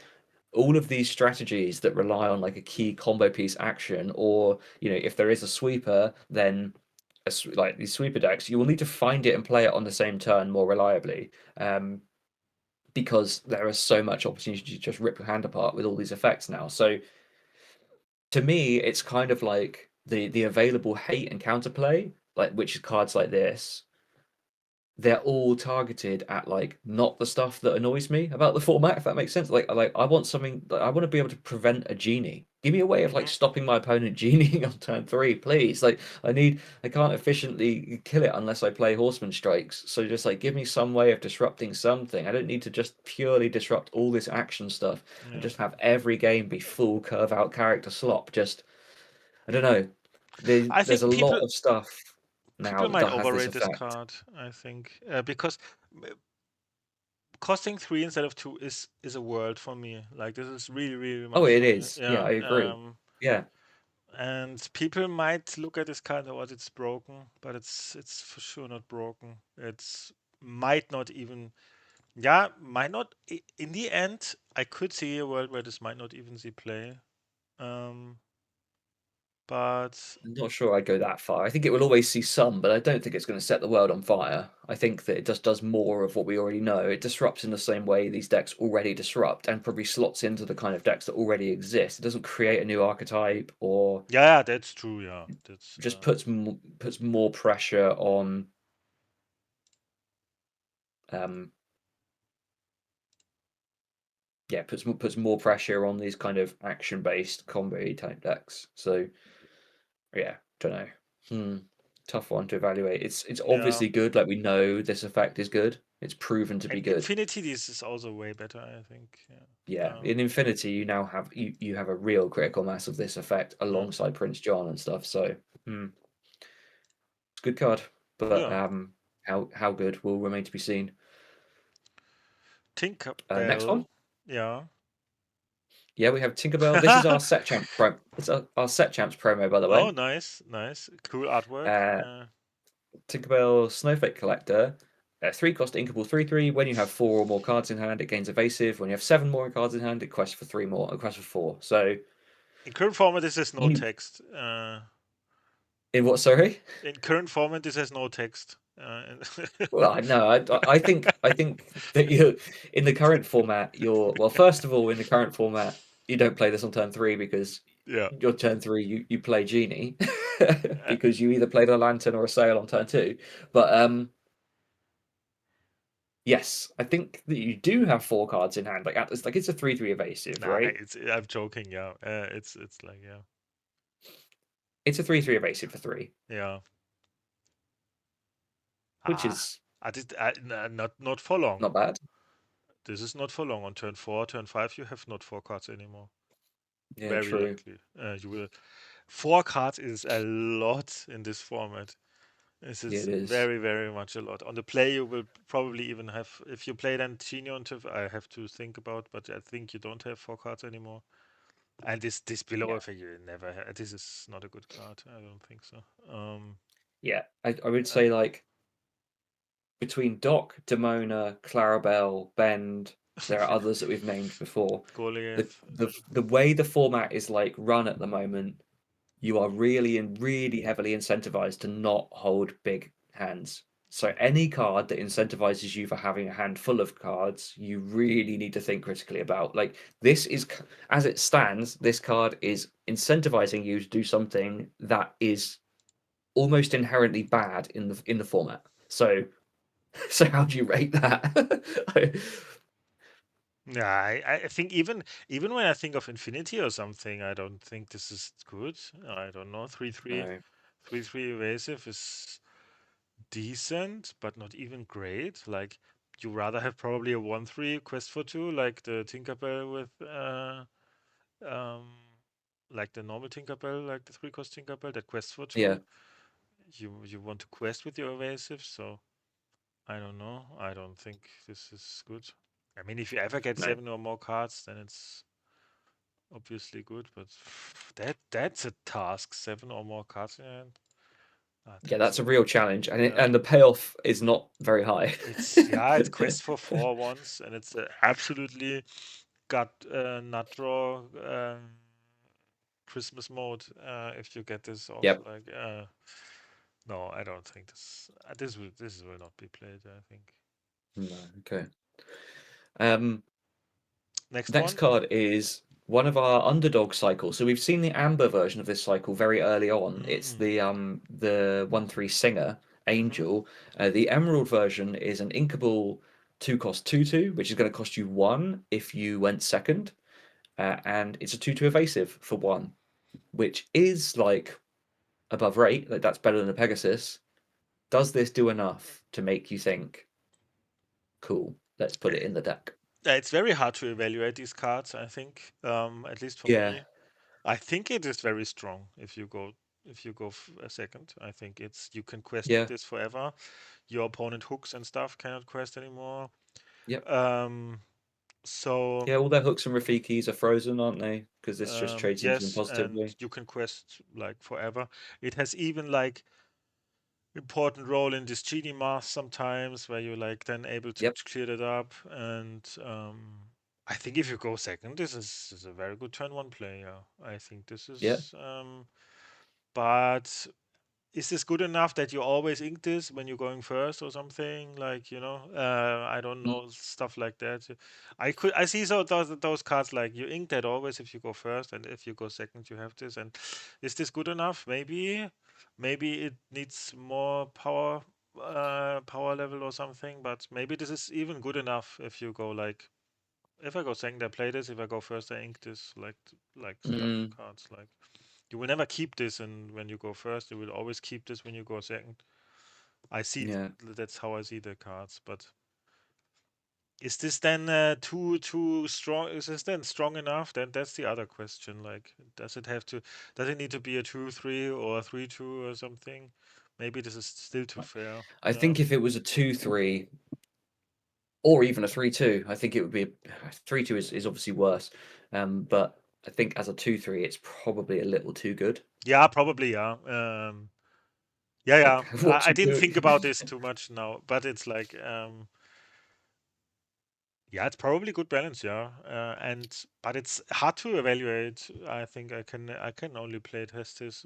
F: All of these strategies that rely on like a key combo piece action, or you know, if there is a sweeper, then like these sweeper decks, you will need to find it and play it on the same turn more reliably. Because there is so much opportunity to just rip your hand apart with all these effects now. So to me, it's kind of like the available hate and counterplay, like which is cards like this. They're all targeted at like not the stuff that annoys me about the format, if that makes sense. Like I want something like I want to be able to prevent a genie. Give me a way of like
E: Mhm.
F: stopping my opponent genieing on turn 3, please. Like I can't efficiently kill it unless I play Horseman Strikes. So just like give me some way of disrupting something. I don't need to just purely disrupt all this action stuff and
E: Yeah.
F: just have every game be full curve out character slop. Just I don't know.
E: I
F: There's a
E: think
F: lot
E: people
F: of stuff now
E: people might
F: that has this
E: overrate this
F: effect.
E: card. I think because costing 3 instead of 2 is a world for me. Like this is really, really
F: Oh,
E: much
F: it
E: for me.
F: is. Yeah,
E: Yeah.
F: I agree. Yeah,
E: And people might look at this card and what it's broken, but it's for sure not broken. It's might not even, yeah, might not in the end. I could see a world where this might not even see play. Um, but
F: I'm not sure I'd go that far. I think it will always see some, but I don't think it's going to set the world on fire. I think that it just does more of what we already know. It disrupts in the same way these decks already disrupt and probably slots into the kind of decks that already exist. It doesn't create a new archetype or
E: yeah, that's true. Yeah, that's
F: just puts more pressure on um yeah, puts more pressure on these kind of action-based combo type decks. So yeah, don't know. Hmm. Tough one to evaluate. It's
E: yeah.
F: obviously good. Like we know this effect is good. It's proven to be
E: And
F: good.
E: Infinity, this is also way better. I think. Yeah.
F: Yeah. In Infinity, you now have you have a real critical mass of this effect
E: Mm,
F: alongside Prince John and stuff. So it's a good card. But
E: yeah.
F: how good will remain to be seen. Next
E: Tinkerbell.
F: one.
E: Yeah.
F: Yeah, we have Tinkerbell. This is our set champ pro. It's our set champs promo, by the
E: Oh,
F: way.
E: nice, nice, cool artwork.
F: Uh, Tinkerbell Snowflake Collector. 3-cost inkable 3/3. When you have 4 or more cards in hand, it gains evasive. When you have 7 more cards in hand, it quests for 3 more. It quests for 4. So
E: In current format, this has no
F: you
E: text.
F: in what? Sorry.
E: In current format, this has no text.
F: Well, I think that you in the current format, well. First of all, in the current format, you don't play this on turn 3 because
E: Yeah.
F: your turn 3 you play Genie
E: Uh,
F: because you either played a Lantern or a Sail on turn 2. But yes, I think that you do have 4 cards in hand. It's a 3/3 evasive,
E: nah,
F: right?
E: I'm joking. Yeah. It's like yeah.
F: It's a 3/3 evasive for 3,
E: Yeah.
F: which
E: Ah,
F: is
E: not for long.
F: not bad.
E: This is not for long. On turn 4, turn 5, you have not 4 cards anymore.
F: Yeah,
E: Very
F: true.
E: likely. You will. 4 cards is a lot in this format. This
F: Yeah,
E: is
F: it is.
E: very, very much a lot. On the play, you will probably even have, if you play then Genio on Tiff, I have to think about, but I think you don't have 4 cards anymore. And this below
F: Yeah.
E: effect, you never have. This is not a good card. I don't think so.
F: Yeah, I would
E: Uh,
F: say like between Doc, Demona, Clarabelle, Bend, there are others that we've named before. The
E: Goliath.
F: the way the format is like run at the moment, you are really heavily incentivized to not hold big hands. So any card that incentivizes you for having a hand full of cards, you really need to think critically about. Like this is as it stands, this card is incentivizing you to do something that is almost inherently bad in the format. So so how do you rate that?
E: Yeah, I think even when I think of Infinity or something, I don't think this is good. I don't know. 3/3,
F: No.
E: 3/3 evasive is decent, but not even great. Like you rather have probably a 1/3 quest for 2, like the Tinkerbell with um like the normal Tinkerbell, like the 3-cost Tinkerbell that quests for
F: Yeah.
E: 2. You want to quest with your evasive, so I don't know. I don't think this is good. I mean, if you ever get
F: No.
E: 7 or more cards, then it's obviously good, but that's a task. 7 or more cards in hand.
F: Yeah,
E: That's
F: that's a real challenge,
E: yeah.
F: and the payoff is not very high.
E: It's quest for 4 once, and it's absolutely got nut draw Christmas mode. If you get this off,
F: Yep.
E: like no, I don't think this will not be played. I think
F: No. Okay. Um,
E: next
F: Next
E: one.
F: card is one of our underdog cycles. So we've seen the amber version of this cycle very early on. It's
E: Mm.
F: the 1/3 singer
E: Hmm.
F: angel. The emerald version is an inkable 2-cost 2/2, which is going to cost you 1 if you went second. And it's a 2/2 evasive for 1, which is like above rate. Like that's better than a Pegasus. Does this do enough to make you think, cool, let's put it in the deck?
E: It's very hard to evaluate these cards. I think, at least for
F: Yeah.
E: me, I think it is very strong. If you go a second, I think it's you can quest with
F: Yeah.
E: this forever. Your opponent hooks and stuff cannot quest anymore.
F: Yep.
E: Um, so
F: Yeah, all their hooks and Rafikis are frozen, aren't they? Because this just trades into them
E: yes, and
F: positively.
E: you can quest like forever. It has even like important role in this genie math sometimes, where you're like then able to
F: Yep.
E: clear that up. And I think if you go second, this is a very good turn 1 play. Yeah, I think this
F: Yeah.
E: is. But is this good enough that you always ink this when you're going first or something? Like, I don't
F: Mm,
E: know, stuff like that. I see those cards like you ink that always if you go first, and if you go second you have this. And is this good enough? Maybe it needs more power level or something, but maybe this is even good enough if you go like, if I go second I play this, if I go first I ink this, like stuff
F: mm,
E: cards. Like you will never keep this, and when you go first, you will always keep this when you go second. I see
F: yeah.
E: that's how I see the cards. But is this then too strong? Is this then strong enough? Then that's the other question. Like, does it need to be a 2/3 or a 3/2 or something? Maybe this is still too fair.
F: I think if it was a 2/3 or even a 3/2, I think it would be 3/2 is obviously worse. But I think as a 2/3, it's probably a little too good.
E: Yeah, probably. Yeah. Yeah, yeah.
F: Like what
E: I
F: to
E: didn't
F: do.
E: think about this too much now, but it's like, yeah, it's probably good balance, yeah. And but it's hard to evaluate. I think I can only play Testis.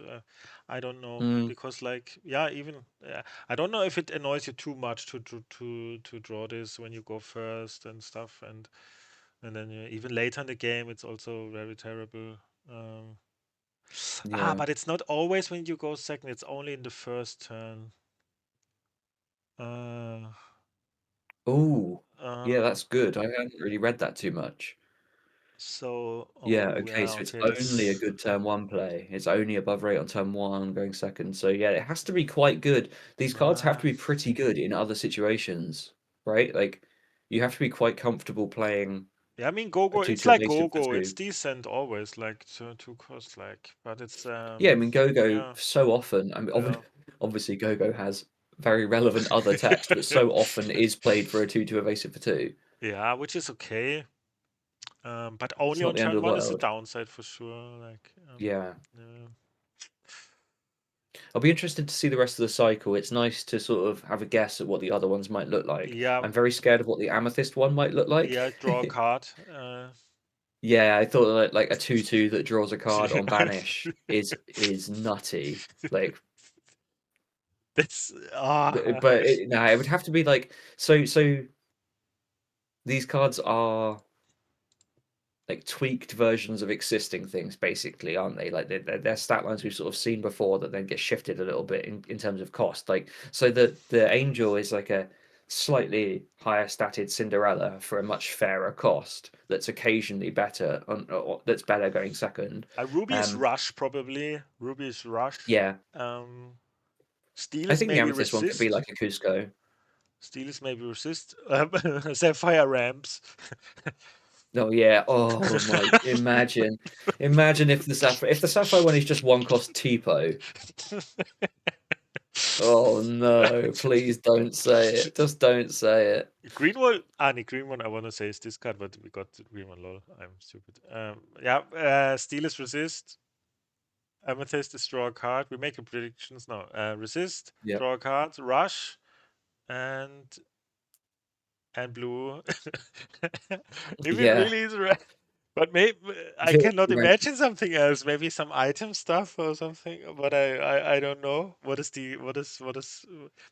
E: I don't know
F: Mm,
E: because like yeah, even I don't know if it annoys you too much to draw this when you go first and stuff, and then even later in the game it's also very terrible. Um,
F: yeah.
E: but it's not always when you go second. It's only in the first turn. Uh,
F: Oh, yeah,
E: uh,
F: that's good. I haven't really read that too much.
E: so
F: Yeah,
E: oh
F: okay,
E: yeah,
F: so it's
E: okay,
F: only a
E: this.
F: good turn one play. It's only above rate on turn one, going second. So yeah, it has to be quite good. These cards have to
E: Uh,
F: be pretty good in other situations, right? Like you have to be quite comfortable playing
E: Yeah, I mean
F: a
E: Gogo. It's
F: 2/2
E: like
F: evasive for
E: Gogo. It's
F: two.
E: decent always, like to cost like, but it's
F: Yeah, I mean Go-Go
E: yeah,
F: so often. I mean
E: yeah,
F: obviously Go-Go has very relevant other text, but so often is played for a 2/2 evasive for two.
E: yeah, which is okay. But
F: It's
E: only
F: not
E: on
F: the end
E: turn
F: of the
E: one is the
F: world.
E: downside for sure. Like,
F: Yeah.
E: yeah,
F: I'll be interested to see the rest of the cycle. It's nice to sort of have a guess at what the other ones might look like.
E: yeah,
F: I'm very scared of what the amethyst one might look like.
E: yeah. Draw a card.
F: Yeah, I thought that like a 2/2 that draws a card on banish is nutty. Like,
E: That's
F: but no, it would have to be like so. These cards are like tweaked versions of existing things, basically, aren't they? Like they're stat lines we've sort of seen before that then get shifted a little bit in terms of cost. Like so, the angel is like a slightly higher statted Cinderella for a much fairer cost. That's occasionally better or that's better going second.
E: Ruby is
F: Um,
E: rush probably. Ruby is rush.
F: yeah,
E: Um, Steel
F: I
E: is
F: think the
E: maybe
F: amethyst one could be
E: resist.
F: like a Cusco.
E: Steel is maybe resist. Sapphire ramps.
F: Oh yeah. Oh my. Imagine if the sapphire one is just one cost Tipo. Oh no, please don't say it. Just don't say it.
E: Green one, the green one I want to say is this card, but we got the green one. Lol, I'm stupid. Yeah, Steel is resist. Amethyst is draw a card. We make predictions now. Resist,
F: Yep.
E: draw a card, rush, and blue. If it
F: Yeah.
E: really is red, but maybe
F: If
E: I
F: it
E: cannot
F: ran-
E: imagine something else. Maybe some item stuff or something. But I don't know. What is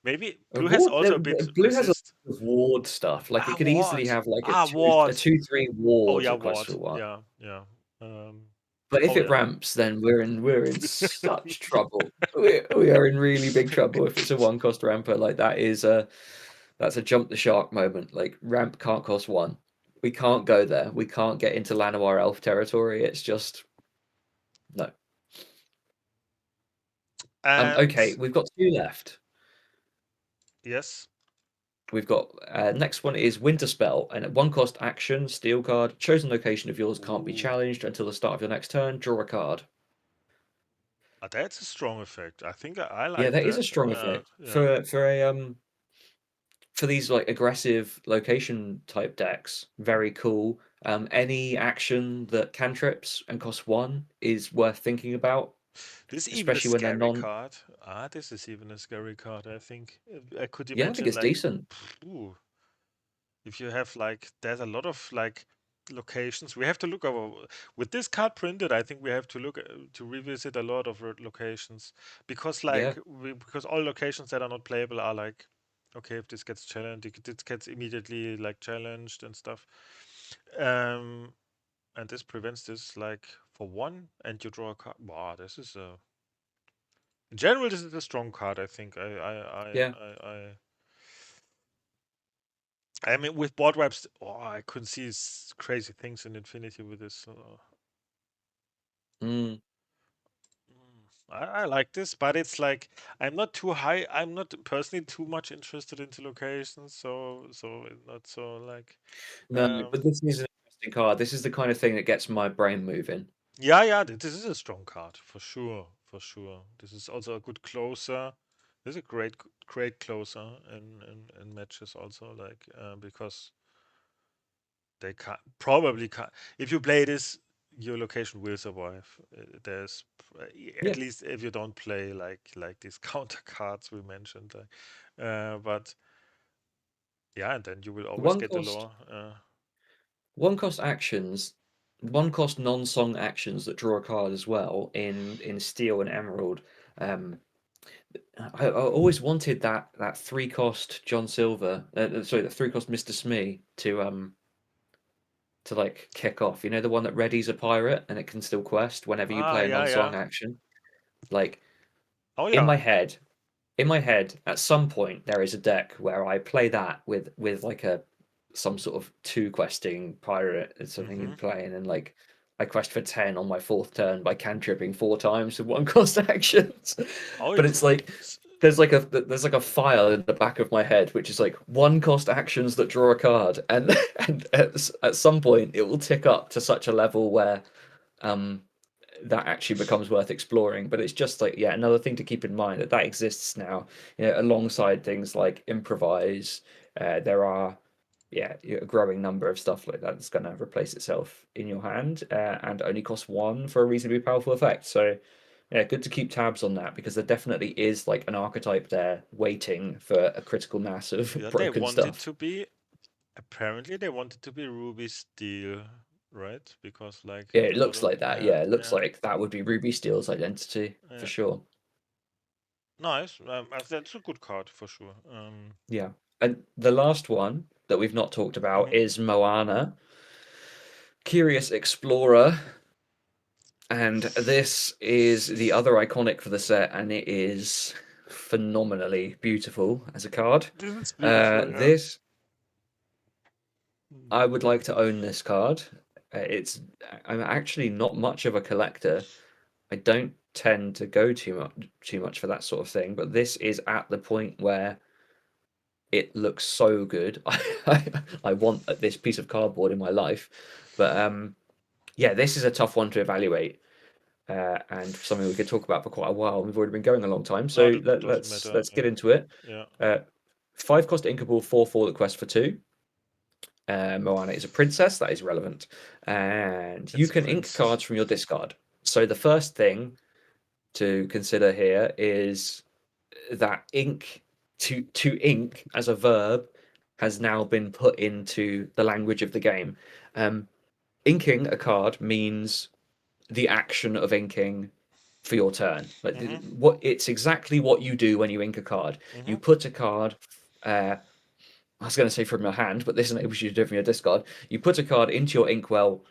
E: maybe blue has
F: Ward,
E: also a bit
F: blue has a
E: resist.
F: lot of ward stuff. Like it could easily
E: Ward.
F: have like a
E: Ward.
F: 2/3
E: Oh
F: ward
E: yeah,
F: at cost
E: ward.
F: for one.
E: Yeah, yeah. Um,
F: But if
E: oh
F: it
E: yeah.
F: ramps, then we're in such trouble. We are in really big trouble if it's a one cost ramper. Like that's a jump the shark moment. Like ramp can't cost one. We can't go there. We can't get into Llanowar elf territory. It's just no.
E: And
F: Okay, we've got two left.
E: yes,
F: We've got next one is Winterspell, and at one cost action, steal card. Chosen location of yours can't be
E: ooh,
F: challenged until the start of your next turn. Draw a card.
E: that's a strong effect. I think I
F: Yeah,
E: like
F: that is a
E: that.
F: strong effect
E: Yeah.
F: for these like aggressive location type decks. Very cool. Any action that cantrips and costs one is worth thinking about,
E: This is even a
F: especially when they're
E: scary
F: non.
E: card. This is even a scary card. I think I could
F: Yeah, I think
E: imagine
F: it's
E: like,
F: decent.
E: ooh, if you have like, there's a lot of like locations. We have to look over with this card printed. I think we have to look to revisit a lot of locations because
F: Yeah,
E: because all locations that are not playable are like, okay, if this gets challenged, it gets immediately like challenged and stuff. Um, and this prevents this like for one, and you draw a card. Wow, this is a in general, this is a strong card. I think.
F: yeah.
E: I mean, with board wipes, I could see crazy things in Infinity with this.
F: Mm.
E: I like this, but it's like I'm not too high. I'm not personally too much interested into locations, so it's not so like.
F: No,
E: Um,
F: but this is an interesting card. This is the kind of thing that gets my brain moving.
E: yeah, yeah, this is a strong card for sure, for sure. This is also a good closer. This is a great closer in matches also, like because they can't probably can't. If you play this your location will survive. There's
F: Yeah.
E: at least if you don't play like these counter cards we mentioned. But yeah, and then you will always
F: One
E: get the
F: cost
E: lore.
F: one cost actions, one cost non-song actions that draw a card as well in Steel and Emerald. Um, I always wanted that 3 cost John Silver, sorry, the 3 cost Mr. Smee to like kick off. You know, the one that readies a pirate and it can still quest whenever you play a
E: Yeah,
F: non-song
E: yeah.
F: action. Like
E: Oh
F: in
E: yeah.
F: my head, at some point there is a deck where I play that with like some sort of 2 questing pirate or something in
E: Mm-hmm.
F: play, and then like I quest for 10 on my 4th turn by cantripping 4 times with 1 cost actions.
E: Oh,
F: But it's like there's like a file in the back of my head which is like 1 cost actions that draw a card, and and at some point it will tick up to such a level where um that actually becomes worth exploring. But it's just like, yeah, another thing to keep in mind that exists now, you know, alongside things like improvise. There are, yeah, a growing number of stuff like that that's going to replace itself in your hand, and only cost 1 for a reasonably powerful effect. So yeah, good to keep tabs on that, because there definitely is like an archetype there waiting for a critical mass of
E: Yeah, they
F: broken
E: want it
F: stuff.
E: to be. Apparently, they want it to be Ruby Steel, right? Because like
F: Yeah,
E: a
F: it
E: lot
F: looks
E: of
F: like that.
E: yeah,
F: Yeah, it looks
E: yeah,
F: like that would be Ruby Steel's identity for
E: yeah.
F: sure.
E: Nice. That's a good card for sure.
F: Yeah. And the last one that we've not talked about
E: Mhm.
F: is Moana, Curious Explorer. And this is the other iconic for the set, and it is phenomenally beautiful as a card.
E: This is beautiful. Yeah.
F: This, I would like to own this card. I'm actually not much of a collector. I don't tend to go too much for that sort of thing, but this is at the point where it looks so good. I want this piece of cardboard in my life. But yeah, this is a tough one to evaluate, and something we could talk about for quite a while. We've already been going a long time,
E: No,
F: so
E: that doesn't matter.
F: let's get into it.
E: Yeah.
F: 5 cost Inkable, 4/4 that quest for 2. Moana is a princess, that is relevant, and you
E: It's a
F: can ink
E: prince.
F: cards from your discard. So the first thing to consider here is that ink, to ink as a verb, has now been put into the language of the game. Inking a card means the action of inking for your turn. Like
E: Mhm.
F: what it's exactly what you do when you ink a card. You
E: Mhm.
F: put a card. I was going to say from your hand, but this enables you to do it from your discard. You put a card into your inkwell.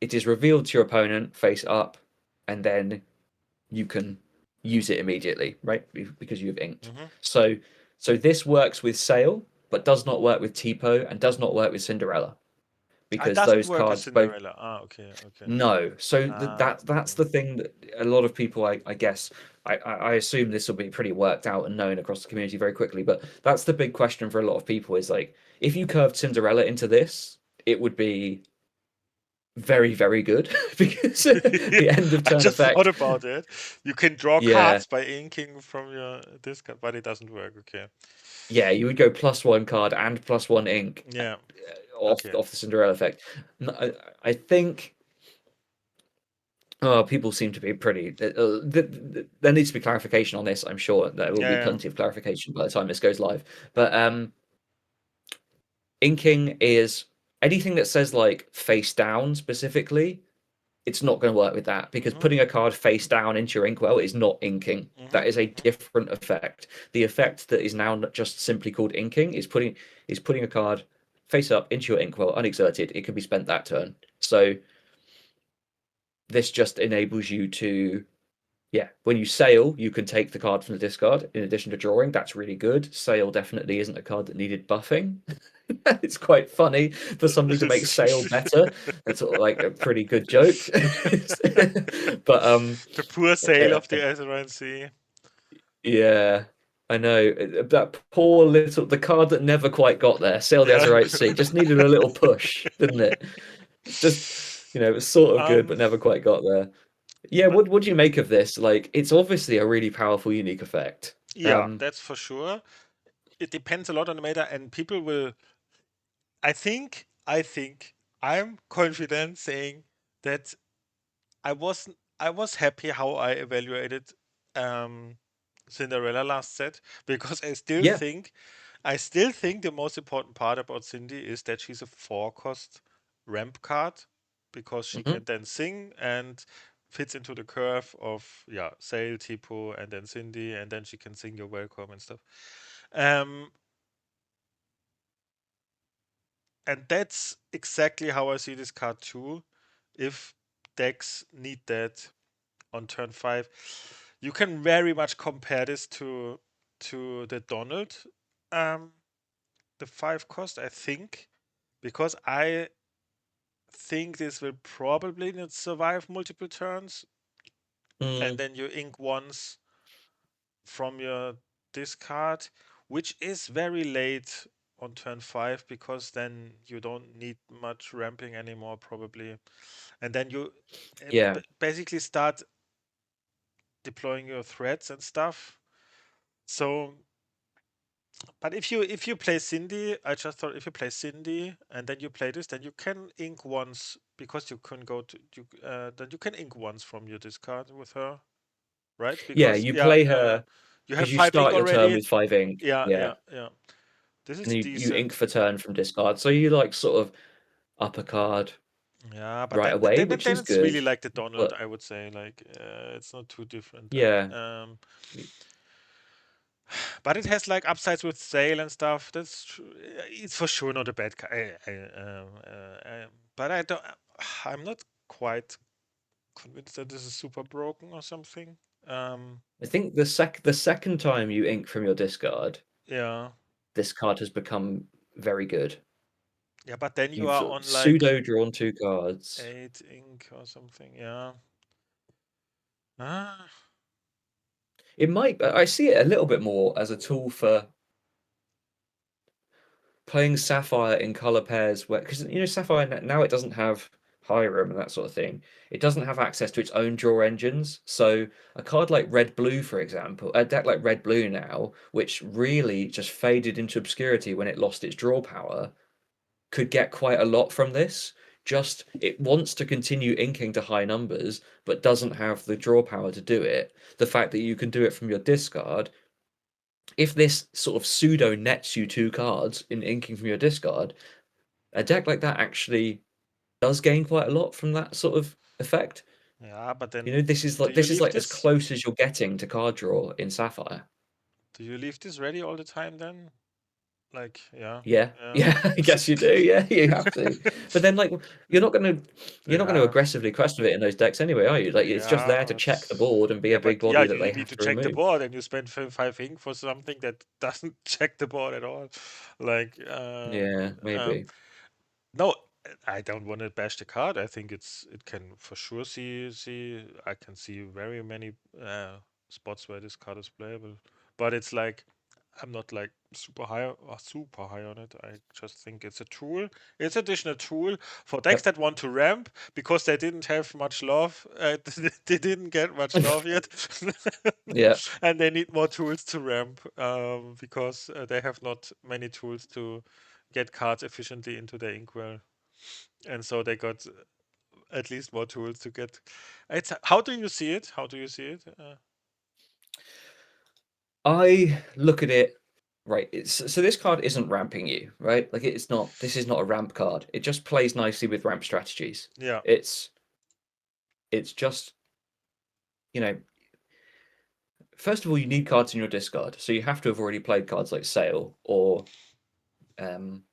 F: It is revealed to your opponent face up, and then you can use it immediately, right? Because you've inked.
E: Mhm.
F: So, so this works with Sail, but does not work with Tipo, and does not work with Cinderella,
E: It
F: because
E: doesn't
F: those
E: work with
F: cards both.
E: Cinderella. Okay, okay.
F: No, so that's
E: Okay.
F: the thing that a lot of people, I guess, I assume this will be pretty worked out and known across the community very quickly. But that's the big question for a lot of people, is like, if you curved Cinderella into this, it would be very, very good because the end of
E: I
F: turn
E: just thought
F: effect.
E: about it. You can draw
F: Yeah,
E: cards by inking from your discard, but it doesn't work. Okay.
F: yeah, you would go +1 card and +1 ink
E: Yeah.
F: off
E: Okay.
F: off the Cinderella effect. I think. Oh, people seem to be pretty. There needs to be clarification on this. I'm sure there will be
E: Yeah.
F: plenty of clarification by the time this goes live. But inking is anything that says like face down specifically. It's not going to work with that, because
E: Mhm.
F: putting a card face down into your inkwell is not inking.
E: Mhm.
F: That is a
E: Mhm.
F: different effect. The effect that is now just simply called inking is putting a card face up into your inkwell unexerted. It can be spent that turn. So this just enables you to, yeah, when you sail, you can take the card from the discard in addition to drawing. That's really good. Sail definitely isn't a card that needed buffing. It's quite funny for somebody to make sail better. That's sort of like a pretty good joke. But
E: The poor sail
F: uh,
E: of the Azorian Sea.
F: yeah, I know that poor little the card that never quite got there. Sail the
E: Yeah.
F: Azurite Sea just needed a little push, didn't it? Just, it was sort of good, but
E: Um,
F: never quite got there. Yeah,
E: but
F: what do you make of this? Like, it's obviously a really powerful, unique effect.
E: yeah, that's for sure. It depends a lot on the meta, and people will. I think I'm confident saying that I was happy how I evaluated um, Cinderella last set because
F: Yeah.
E: I still think the most important part about Cindy is that she's a 4-cost ramp card because she
F: Hmm.
E: can then sing and fits into the curve of Sail, Tipo, and then Cindy, and then she can sing You're Welcome and stuff. Um, and that's exactly how I see this card too. If decks need that on turn 5, you can very much compare this to the Donald, um, the 5-cost, I think, because I think this will probably not survive multiple turns, and
F: Mm,
E: then you ink once from your discard, which is very late on turn 5 because then you don't need much ramping anymore, probably. And then you
F: yeah.
E: basically start deploying your threads and stuff. So, but if you play Cindy, I just thought if you play Cindy and then you play this, then you can ink once because you can go to you. Then you can ink once from your discard with her, right?
F: Yeah,
E: Because
F: you play her
E: you have
F: because you
E: 5 ink
F: start your turn
E: already.
F: with 5 ink.
E: Yeah,
F: Yeah.
E: yeah, yeah. This
F: And
E: is
F: you ink
E: decent.
F: for turn from discard. So you like sort of up a card
E: Yeah, but
F: right
E: then
F: away,
E: then
F: which
E: then
F: is
E: it's
F: good.
E: really like the Donald,
F: But
E: I would say. Like it's not too different then.
F: yeah.
E: But it has like upsides with sale and stuff. It's for sure not a bad card. But I don't. I'm not quite convinced that this is super broken or something. Um,
F: I think the second time you ink from your discard,
E: yeah,
F: this card has become very good.
E: yeah. But then you
F: You've
E: are
F: sort of
E: on like
F: pseudo drawn 2 cards.
E: 8 ink or something. Yeah. Ah,
F: It might I see it a little bit more as a tool for playing Sapphire in color pairs where because Sapphire now it doesn't have Hiram and that sort of thing. It doesn't have access to its own draw engines. So a card like Red Blue, for example, a deck like Red Blue now, which really just faded into obscurity when it lost its draw power, could get quite a lot from this. Just it wants to continue inking to high numbers, but doesn't have the draw power to do it. The fact that you can do it from your discard, if this sort of pseudo nets you 2 cards in inking from your discard, a deck like that actually does gain quite a lot from that sort of effect.
E: yeah. But
F: You know,
E: then
F: this is
E: do
F: like
E: you
F: this is
E: leave
F: like as
E: this?
F: close as you're getting to card draw in Sapphire.
E: Do you leave this ready all the time then? Like, yeah,
F: Yeah,
E: yeah.
F: yeah, I guess you do. Yeah, you have to. But then, like, you're not gonna you're not going to
E: Yeah,
F: aggressively question it in those decks anyway, are you? Like, it's just there
E: yeah,
F: to check the board and be
E: yeah,
F: a big
E: but yeah,
F: body that
E: you
F: they
E: need
F: have
E: to
F: to
E: check the
F: remove.
E: board, and you spend 5 ink for something that doesn't check the board at all. Like,
F: Yeah, maybe.
E: no, I don't want to bash the card. I think it can for sure I can see very many spots where this card is playable, but it's like I'm not like super high on it. I just think it's a tool. It's additional tool for decks
F: Yep.
E: that want to ramp because they didn't have much love. They didn't get much love yet,
F: Yeah.
E: and they need more tools to ramp because they have not many tools to get cards efficiently into their inkwell, and so they got at least more tools to get. It's how do you see it? How do you see it?
F: I look at it right. So this card isn't ramping you, right? Like it's not. This is not a ramp card. It just plays nicely with ramp strategies.
E: Yeah.
F: It's it's just you know. First of all, you need cards in your discard, so you have to have already played cards like Sail or um.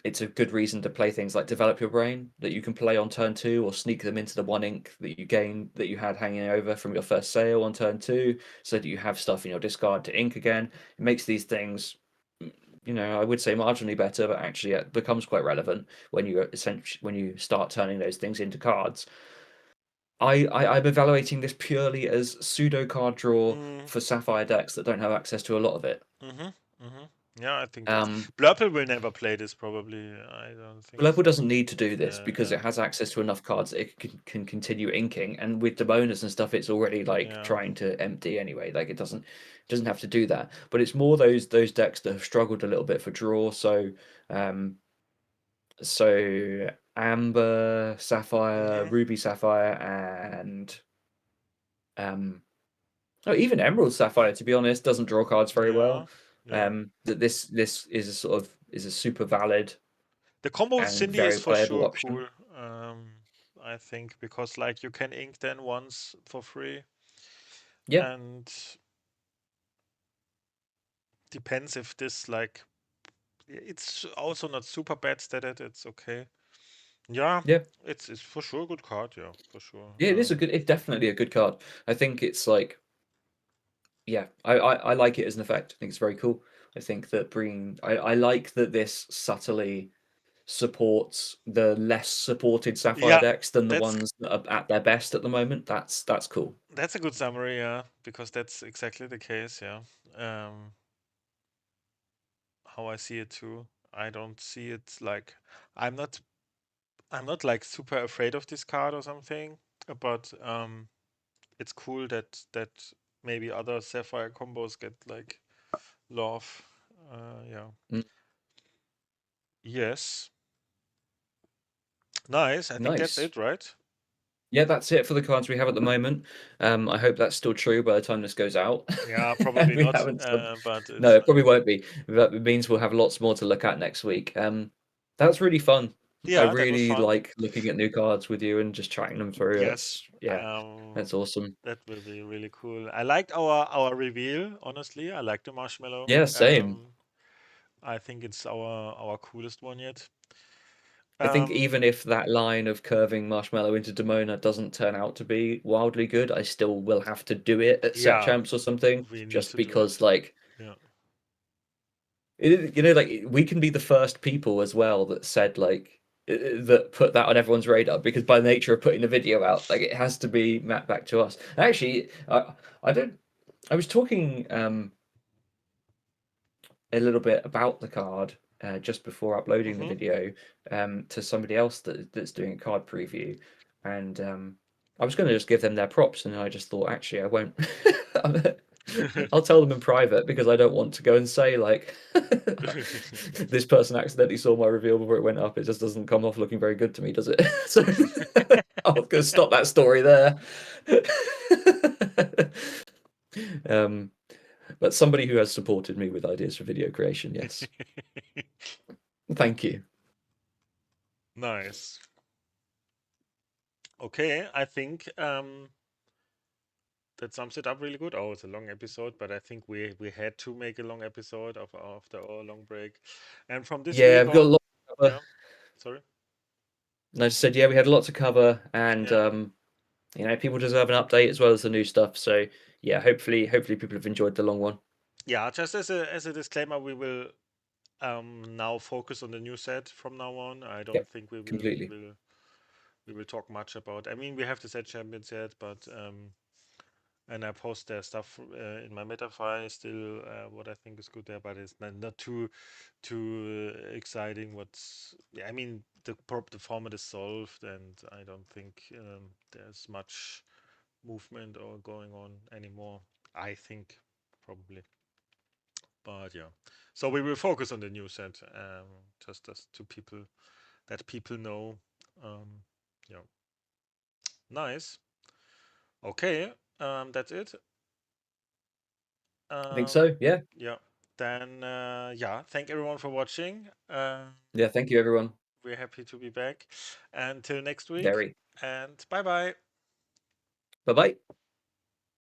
F: It's a good reason to play things like Develop Your Brain that you can play on turn 2 or sneak them into the 1 ink that you had hanging over from your first sale on turn 2 so that you have stuff in your discard to ink again. It makes these things I would say marginally better, but actually it becomes quite relevant when you start turning those things into cards. I'm evaluating this purely as pseudo card draw
E: Mm,
F: for Sapphire decks that don't have access to a lot of it.
E: mm-hmm. Mm-hmm. Yeah, I think that's
F: Um,
E: Blurple will never play this probably. I don't think
F: Level
E: so.
F: doesn't need to do this
E: Yeah,
F: because
E: yeah,
F: it has access to enough cards that it can continue inking, and with Demonas and stuff, it's already like
E: yeah.
F: trying to empty anyway. Like it doesn't have to do that. But it's more those decks that have struggled a little bit for draw. So um, So Amber, Sapphire,
E: Mhm.
F: Ruby, Sapphire, and oh, even Emerald Sapphire, to be honest, doesn't draw cards very
E: Yeah.
F: well.
E: Yeah.
F: That this is a sort of is a super valid
E: The combo with
F: and
E: Cindy is
F: very
E: for
F: playable
E: sure
F: option.
E: cool. I think because like you can ink then once for free,
F: Yeah,
E: and depends if this like it's also not super bad statted. It's okay. Yeah,
F: yeah,
E: it's for sure a good card. Yeah, for sure.
F: yeah. It is a good. It's definitely a good card. I think it's like, yeah, I like it as an effect. I think it's very cool. I think that bringing, I like that this subtly supports the less supported Sapphire
E: Yeah,
F: decks than the
E: that's
F: ones that are at their best at the moment. That's cool.
E: that's a good summary. Yeah, because that's exactly the case. Yeah. Um, how I see it too. I don't see it like I'm not I'm not like super afraid of this card or something, but it's cool that maybe other Sapphire combos get like love. Yeah.
F: Mm,
E: Yes. Nice. I think that's
F: nice.
E: it, right?
F: Yeah, that's it for the cards we have at the moment. I hope that's still true by the time this goes out.
E: Yeah, probably
F: We
E: not.
F: haven't done.
E: But
F: No,
E: it's
F: it probably won't be. That means we'll have lots more to look at next week. That's really fun. I
E: yeah, that was
F: really
E: fun.
F: like looking at new cards with you and just chatting them through.
E: Yes.
F: It's yeah, that's awesome.
E: That will be really cool. I liked our reveal, honestly. I like the marshmallow.
F: Yeah, same.
E: I think it's our coolest one yet.
F: I think
E: Um,
F: even if that line of curving Marshmallow into Demona doesn't turn out to be wildly good, I still will have to do it at set
E: yeah,
F: champs or something,
E: we need
F: just
E: to do
F: because
E: it.
F: like
E: Yeah.
F: like we can be the first people as well that said like that put that on everyone's radar because by nature of putting the video out, like it has to be mapped back to us. Actually, I don't. I was talking a little bit about the card just before uploading the
E: Mm-hmm.
F: video to somebody else that's doing a card preview, and I was going to just give them their props, and I just thought actually I won't. I'll tell them in private because I don't want to go and say like this person accidentally saw my reveal before it went up. It just doesn't come off looking very good to me, does it? So I'm going to stop that story there. um, but somebody who has supported me with ideas for video creation, yes. Thank you.
E: Nice. Okay, I think that sums it up really good. Oh, it's a long episode, but I think we had to make a long episode of after our long break. And from this
F: Yeah,
E: week
F: we've got a
E: on,
F: lot to cover.
E: yeah, sorry.
F: And I just said, yeah, we had a lot to cover, and
E: Yeah.
F: people deserve an update as well as the new stuff. So yeah, hopefully people have enjoyed the long one.
E: Yeah, just as a disclaimer, we will now focus on the new set from now on. I don't
F: Yep,
E: think we will
F: completely.
E: we will talk much about. I mean, we have the set champions yet, but and I post their stuff in my meta file still. What I think is good there, but it's not too exciting. What's yeah, I mean the format is solved, and I don't think there's much movement or going on anymore. I think probably, but yeah. So we will focus on the new set, just as to people that people know. Um, yeah, nice. Okay, that's it.
F: I think
E: Um,
F: so. Yeah,
E: yeah. Then yeah, thank everyone for watching.
F: yeah. Thank you, everyone.
E: We're happy to be back. Until next week,
F: Very.
E: and bye bye.
F: Bye bye.